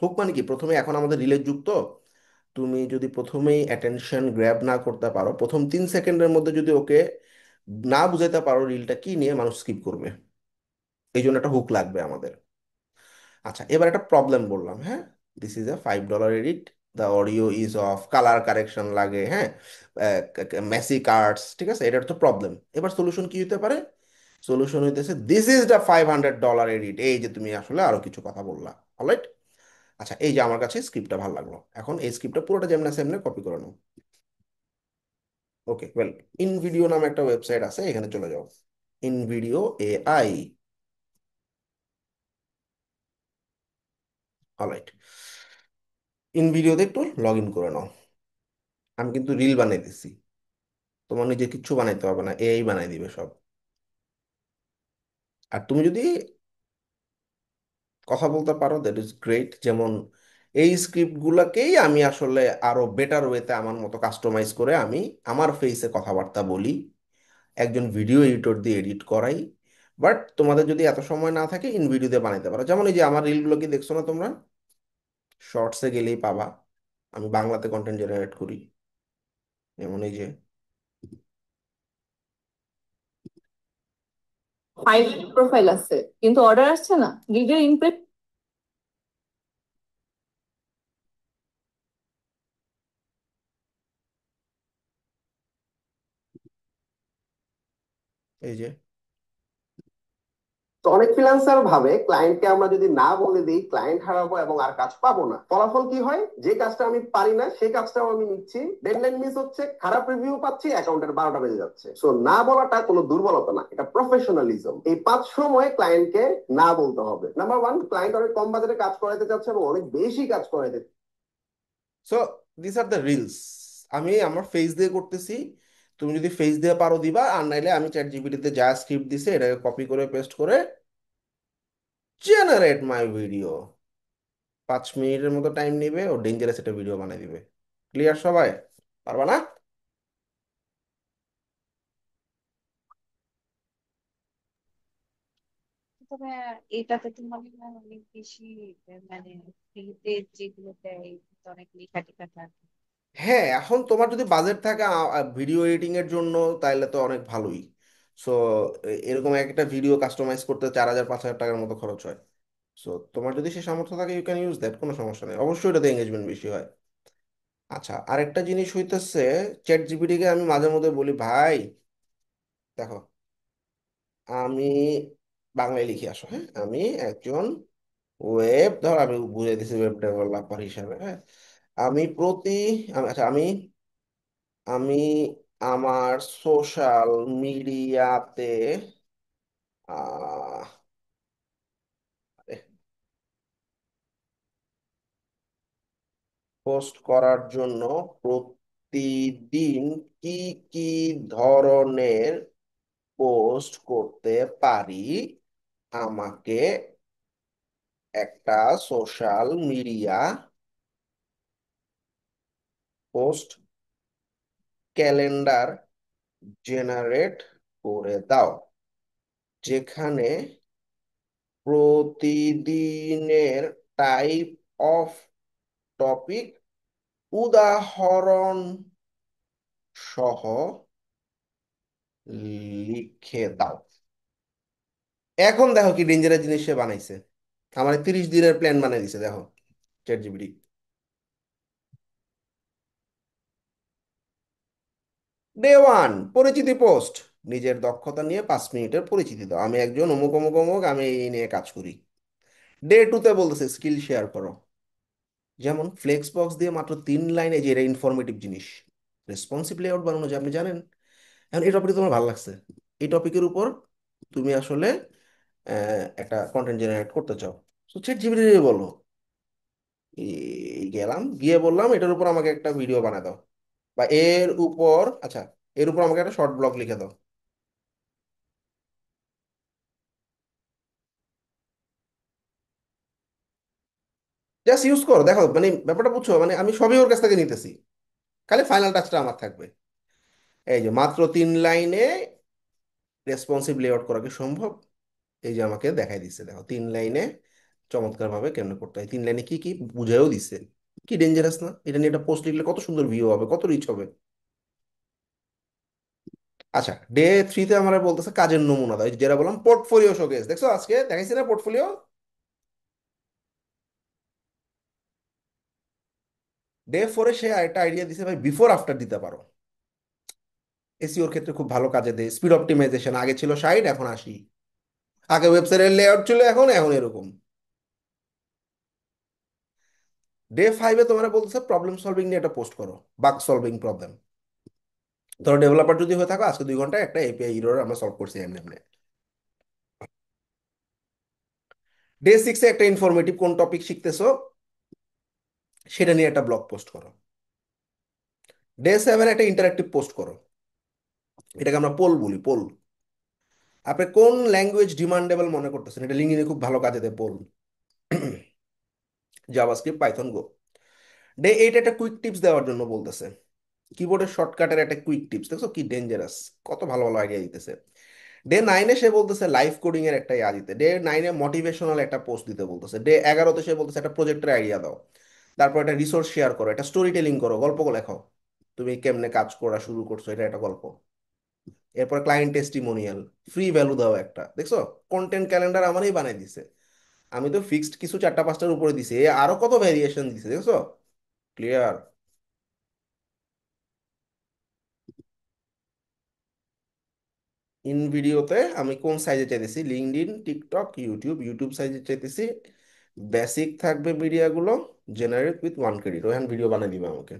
হুক মানে কি? প্রথমে এখন আমাদের রিলের যুগ তো, তুমি যদি প্রথমেই অ্যাটেনশন গ্র্যাব না করতে পারো, প্রথম 3 সেকেন্ডের মধ্যে যদি ওকে না বুঝাইতে পারো রিলটা কি নিয়ে, মানুষ স্কিপ করবে। এই জন্য একটা হুক লাগবে আমাদের। আচ্ছা, এবার একটা প্রবলেম বললাম, হ্যাঁ, this is a $5 edit, the audio is of, colour correction লাগে, হ্যাঁ, মেসি কার্ডস, ঠিক আছে, এটা তো প্রবলেম। এবার সলিউশন কি হতে পারে? সলিউশন হইতেছে দিস ইজ দ্য $500 এডিট, এই যে তুমি আসলে আরো কিছু কথা বললা। অলরাইট। আচ্ছা, এই যে আমার কাছে স্ক্রিপ্টটা ভালো লাগলো, এখন এই স্ক্রিপ্টটা পুরোটা যেমন আছে এমনি কপি করে নাও। ওকে, ওয়েল, ইন ভিডিও নামে একটা ওয়েবসাইট আছে, এখানে চলে যাও। In video AI. Alright, in ভিডিওতে একটু লগ ইন করে নাও। আমি কিন্তু রিল বানাই দিছি, তোমার নিজে কিচ্ছু বানাইতে হবে না, এআই বানাই দিবে সব। আর তুমি যদি কথা বলতে পারো দ্যাট ইজ গ্রেট। যেমন এই স্ক্রিপ্ট গুলাকেই আমি আসলে আরো বেটার ওয়েতে আমার মতো কাস্টমাইজ করে আমি আমার ফেসে কথাবার্তা বলি, একজন ভিডিও এডিটর দিয়ে এডিট করাই। বাট তোমাদের যদি এত সময় না থাকে ইন ভিডিও দিয়ে বানাইতে পারো। যেমন এই যে আমার রিলগুলো কি দেখছো না তোমরা? শর্টসে গেলেই পাবা আমি বাংলাতে কন্টেন্ট জেনারেট করি। যেমন এই যে, ফাইভ প্রোফাইল আছে কিন্তু অর্ডার আসছে না, গিগের ইনপুট। এই যে, তো অনেক ফ্রিল্যান্সার ভাবে ক্লায়েন্টকে আমরা যদি না বলে দিই ক্লায়েন্ট হারাবো এবং আর কাজ পাবো না। ফলাফল কি হয়? যে কাজটা আমি পারি না সেই কাজটাও আমি নিচ্ছি, ডেডলাইন মিস হচ্ছে, খারাপ রিভিউ পাচ্ছি, অ্যাকাউন্টের 12টা বেজে যাচ্ছে। সো না বলাটা কোনো দুর্বলতা না, এটা প্রফেশনালিজম। এই 5 সময় ক্লায়েন্টকে না বলতে হবে। নাম্বার 1, ক্লায়েন্ট অনেক কম বাজেটে কাজ করাতে চাচ্ছে এবং অনেক বেশি কাজ করাতে। So this are the reels. আমি আমার ফেস দিয়ে করতেছি, তুমি যদি ফেস দিয়ে পারো দিবা, আর নাইলে আমি চ্যাট জিপিটিতে যা স্ক্রিপ্ট দিছে এটাকে কপি করে পেস্ট করে জেনারেট মাই ভিডিও। 5 মিনিটের মতো টাইম নিবে, ও ডেঞ্জারাস একটা ভিডিও বানিয়ে দিবে। ক্লিয়ার সবাই? পারবা না? তবে এটাতে তো মনে হয় অনেক বেশি মানে ফ্রিতে যেগুলো দেয় তো অনেক লেখা টেখা থাকে। হ্যাঁ, এখন তোমার যদি বাজেট থাকে ভিডিও এডিটিং এর জন্য, তাহলে তো অনেক ভালোই। সো এরকম একটা ভিডিও কাস্টমাইজ করতে 4,000 5,000 টাকার মতো খরচ হয়। সো তোমার যদি সে সামর্থ্য থাকে ইউ ক্যান ইউজ দ্যাট, কোনো সমস্যা নেই। অবশ্যই এটাতে এঙ্গেজমেন্ট বেশি হয়। আচ্ছা, আরেকটা জিনিস হইতেছে, চ্যাট জিপিটিকে আমি মাঝে মধ্যে বলি ভাই দেখো, আমি বাংলায় লিখি আসো, হ্যাঁ, আমি একজন ওয়েব, ধর আমি বুঝে দিছি ওয়েব ডেভেলপার হিসাবে, হ্যাঁ, আমি প্রতি আচ্ছা, আমি আমি আমার সোশ্যাল মিডিয়াতে আহ পোস্ট করার জন্য প্রতিদিন কি কি ধরনের পোস্ট করতে পারি, আমাকে একটা social media post calendar generate করে দাও, যেখানে প্রতিদিনের টাইপ অফ টপিক উদাহরণ সহ লিখে দাও। এখন দেখো কি ডেঞ্জারাস জিনিস সে বানাইছে, আমার 30 দিনের প্ল্যান বানিয়ে দিছে, দেখো চ্যাট জিপিটি। ডে 1 পরিচিতি পোস্ট, নিজের দক্ষতা নিয়ে 5 মিনিটের পরিচিতি দাও, আমি একজন অমুক অমুক অমুক, আমি এই নিয়ে কাজ করি। ডে 2তে বলতেছে স্কিল শেয়ার করো, যেমন ফ্লেক্স বক্স দিয়ে মাত্র 3 লাইনে, যে এটা ইনফরমেটিভ জিনিস, রেসপন্সিভ লেআউট বানানো যায়, আপনি জানেন। এখন এই টপিকটা তোমার ভালো লাগছে, এই টপিকের উপর তুমি আসলে একটা কন্টেন্ট জেনারেট করতে চাও, তো চ্যাট জিপিটি বলো, গেলাম গিয়ে বললাম এটার উপর আমাকে একটা ভিডিও বানায় দাও, বা এর উপর, আচ্ছা, এর উপর আমাকে একটা শর্ট ব্লগ লিখে দাও। জাস্ট ইউজ করো, দেখো মানে ব্যাপারটা বুঝছো, মানে আমি সবই ওর কাছ থেকে নিতেছি, খালি ফাইনাল টাচটা আমার থাকবে। এই যে মাত্র 3 লাইনে রেসপন্সিভ লেআউট করা কি সম্ভব, এই যে আমাকে দেখাই দিচ্ছে, দেখো 3 লাইনে চমৎকার ভাবে কেমনে করতে হয়, 3 লাইনে কি কি বুঝাইও দিচ্ছে। কি ডেঞ্জারাস না, এটা নিয়ে একটা পোস্ট লিখলে কত সুন্দর ভিউ হবে, কত রিচ হবে। আচ্ছা, ডে 3তে আমরা বলতেছে কাজের নমুনা দাও, এই যে যেটা বললাম পোর্টফোলিও শোকেস, দেখছো আজকে দেখাইছি না পোর্টফোলিও। ডে 4-এ সে একটা আইডিয়া দিছে, ভাই বিফোর আফটার দিতে পারো, এসইওর ক্ষেত্রে খুব ভালো কাজে দেয়। স্পিড অপটিমাইজেশন, আগে ছিল 60 এখন 80, আগে ওয়েবসাইটের লেআউট ছিল এখন এখন এরকম। ডে 5-এ তোমার বলতেছে প্রবলেম সলভিং নিয়ে একটা পোস্ট করো, বাগ সলভিং প্রবলেম, ধরো ডেভেলপার যদি হয়ে থাকো, আজকে 2 ঘন্টায় একটা এপিআই ইরর আমরা সলভ করছি এমনি এমনি। ডে 6-এ একটা ইনফরমেটিভ কোন টপিক শিখতেছো সেটা নিয়ে একটা ব্লগ পোস্ট করো। ডে 7-এ একটা ইন্টারাক্টিভ পোস্ট করো, এটাকে আমরা পোল বলি, পোল। আপনি কোন ল্যাঙ্গুয়েজ ডিমান্ডেবল মনে করতেছেন, এটা লিঙ্কডইনে খুব ভালো কাজে দেয় পোল, জাভাস্ক্রিপ্ট, পাইথন, গো। ডে 8 একটা কুইক টিপস দেওয়ার জন্য বলতেছে, কিবোর্ডের শর্টকাটের একটা কুইক টিপস, দেখছো কি ডেঞ্জারাস, কত ভালো ভালো আইডিয়া দিতেছে। ডে 9-এ সে বলতেছে লাইভ কোডিং এর একটা ইয়া দিতে, ডে 9-এ মোটিভেশনাল একটা পোস্ট দিতে বলতেছে, ডে 11-তে সে বলতেছে একটা প্রজেক্টের আইডিয়া দাও, তারপর একটা রিসোর্স শেয়ার করো, একটা স্টোরি টেলিং করো, গল্প লেখো, তুমি কেমনে কাজ করা শুরু করছো এটা একটা গল্প। এরপর ক্লায়েন্ট টেস্টিমোনিয়াল, ফ্রি ভ্যালু দাও একটা, দেখছো কন্টেন্ট ক্যালেন্ডার আমারই বানাই দিছে, আমি তো ফিক্সড কিছু 4টা 5টার উপরে দিছি, এ আরো কত ভ্যারিয়েশন দিছে, দেখছো, ক্লিয়ার। ইন ভিডিওতে আমি কোন সাইজে চাইতেছি, লিঙ্কডইন, টিকটক, ইউটিউব, ইউটিউব সাইজে চাইতেছি, বেসিক থাকবে মিডিয়াগুলো, জেনারেট উইথ 1 ক্রেডিট, ওখানে ভিডিও বানিয়ে দিবে আমাকে।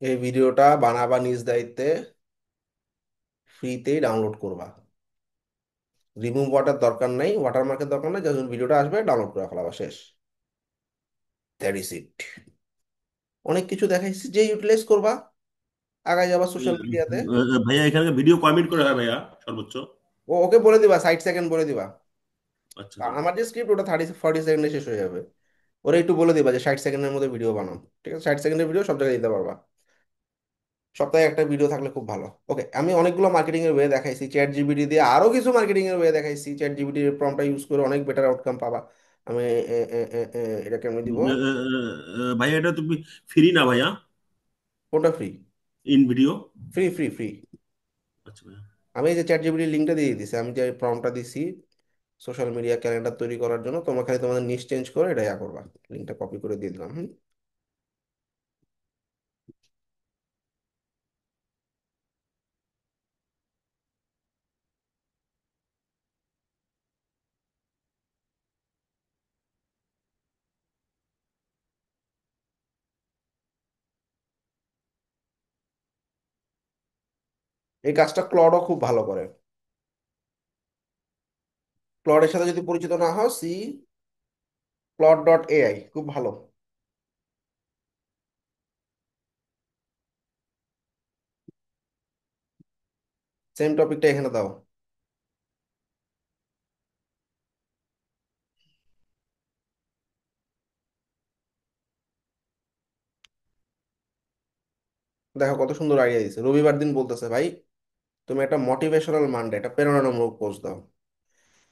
এই ভিডিওটা বানাবা নিজ দায়িত্বে, ফ্রিতেই ডাউনলোড করবা, রিমুভ ওয়াটার দরকার নাই, ওয়াটারমার্কের দরকার নাই, যখন ভিডিওটা আসবে ডাউনলোড করে ফেলাবা, শেষ, দ্যাট ইজ ইট। অনেক কিছু দেখাইছি, যে ইউটিলাইজ করবা আগায় যাবা সোশ্যাল মিডিয়াতে। ভাইয়া এখানে ভিডিও কয় মিনিট করে হয় ভাইয়া সর্বোচ্চ? ওকে বলে দিবা 60 সেকেন্ড বলে দিবা, আচ্ছা আমার যে স্ক্রিপ্ট ওটা 30-40 সেকেন্ডে শেষ হয়ে যাবে, ওরা একটু বলে দিবা যে 60 সেকেন্ডের মধ্যে ভিডিও বানাও, ঠিক আছে, 60 সেকেন্ডের ভিডিও সব জায়গায় দিতে পারবা, সপ্তাহে একটা ভিডিও থাকলে খুব ভালো। ওকে, আমি অনেকগুলো মার্কেটিং এর ওয়ে দেখাইছি, চ্যাট জিপিটি দিয়ে আরো কিছু মার্কেটিং এর ওয়ে দেখাইছি, চ্যাট জিপিটির প্রম্পটটা ইউজ করে অনেক বেটার আউটকাম পাবা। আমি এটা কেমনে দিব, ভাইয়া এটা তুমি ফ্রি না ভাইয়া? কোনটা free? In video? Free free free. আচ্ছা ভাইয়া। আমি এই যে চ্যাট জিপিটি লিঙ্কটা দিয়ে দিছি, আমি যে প্রম্পটটা দিছি সোশ্যাল মিডিয়া ক্যালেন্ডার তৈরি করার জন্য, তোমার খালি তোমাদের নিচ চেঞ্জ করে এটা ইয়া করবা। লিঙ্কটা কপি করে দিয়ে দিলাম। হুম। এই কাজটা ক্লডও খুব ভালো করে। ক্লডের সাথে যদি পরিচিত না হও, সি ক্লড.এআই খুব ভালো। সেম টপিকটা এখানে দাও। দেখো কত সুন্দর আইডিয়া দিছে। রবিবার দিন বলতেছে ভাই তুমি একটা মোটিভেশনাল মানডে, একটা প্রেরণামূলক পোস্ট দাও।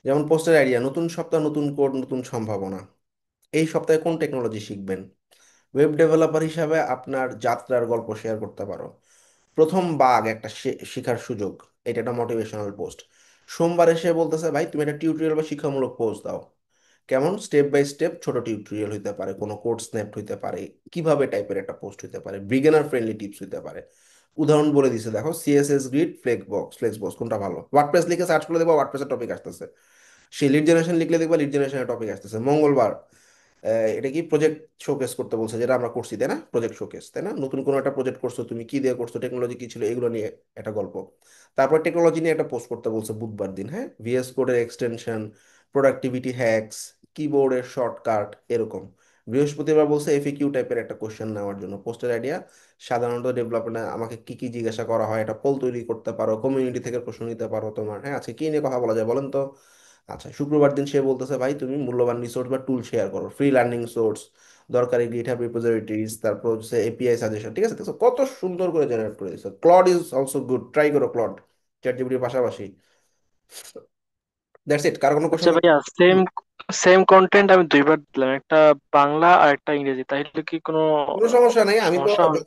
যেমন পোস্টের আইডিয়া, নতুন সপ্তাহ নতুন কোড নতুন সম্ভাবনা। এই সপ্তাহে কোন টেকনোলজি শিখবেন? ওয়েব ডেভেলপার হিসাবে আপনার যাত্রার গল্প শেয়ার করতে পারো। প্রথম বাগ একটা শিখার সুযোগ। এটা একটা মোটিভেশনাল পোস্ট। সোমবার এসে বলতেছে ভাই তুমি একটা টিউটোরিয়াল বা শিক্ষামূলক পোস্ট দাও। কেমন? স্টেপ বাই স্টেপ ছোট টিউটোরিয়াল হইতে পারে, কোনো কোড স্ন্যাপ হইতে পারে, কিভাবে টাইপের একটা পোস্ট হইতে পারে, বিগিনার ফ্রেন্ডলি টিপস হইতে পারে। উদাহরণ বলে দিছে দেখো, সিএসএস গ্রিড, ফ্লেক্স বক্স কোনটা ভালো। ওয়ার্ডপ্রেস লিখে সার্চ করে দেখবা ওয়ার্ডপ্রেসের টপিক আসতেছে। সেই লিড জেনারেশন লিখলে দেখবা লিড জেনারেশনের টপিক আসতেছে। মঙ্গলবার এটা কি প্রজেক্ট শোকেস করতে বলছে, যেটা আমরা করছি তাই না, প্রজেক্ট শোকেস তাই না, নতুন কোনো একটা প্রজেক্ট করছো তুমি, কি দিয়ে করছো, টেকনোলজি কি ছিল, এগুলো নিয়ে একটা গল্প। তারপর টেকনোলজি নিয়ে একটা পোস্ট করতে বলছে বুধবার দিন, হ্যাঁ, ভিএস কোডের এক্সটেনশন, প্রোডাক্টিভিটি হ্যাকস, কিবোর্ডের শর্টকাট এরকম। বৃহস্পতিবার বলছে এফএকিউ টাইপের একটা কোশ্চেন নেওয়ার জন্য। পোস্টের আইডিয়া, সাধারণত ডেভেলপমেন্টে আমাকে কি কি জিজ্ঞাসা করা হয়, একটা পোল তৈরি করতে পারো, কমিউনিটি থেকে প্রশ্ন নিতে পারো তোমার, হ্যাঁ আজকে কি নিয়ে কথা বলা যায় বলেন তো। আচ্ছা, শুক্রবার দিন সে বলতেছে ভাই তুমি মূল্যবান রিসোর্স বা টুল শেয়ার করো, ফ্রি লার্নিং সোর্স, দরকারি গিটহাব রিপোজিটরিজ, তারপর হচ্ছে এপিআই সাজেশন। ঠিক আছে, দেখছো কত সুন্দর করে জেনারেট করে দিচ্ছে। Claude is also good, try করো ক্লড চ্যাট জিপিটির পাশাপাশি। That's it. কার কোনো আচ্ছা কোশ্চেন? ভাইয়া, সেম সেম কন্টেন্ট আমি দুইবার দিলাম, একটা বাংলা আর একটা ইংরেজি, তাইলে কি কোনো কোনো সমস্যা নেই। আমি তো সমস্যা হবে?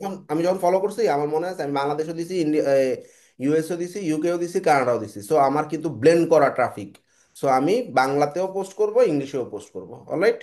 যখন ফলো করছি আমার মনে আছে আমি বাংলাদেশও দিছি, ইন্ডিয়া, ইউএসও দিছি, ইউকেও দিছি, কানাডাও দিছি। সো আমার কিন্তু ব্লেন্ড করা ট্রাফিক। সো আমি বাংলাতেও পোস্ট করব, ইংলিশেও পোস্ট করব। অলরাইট।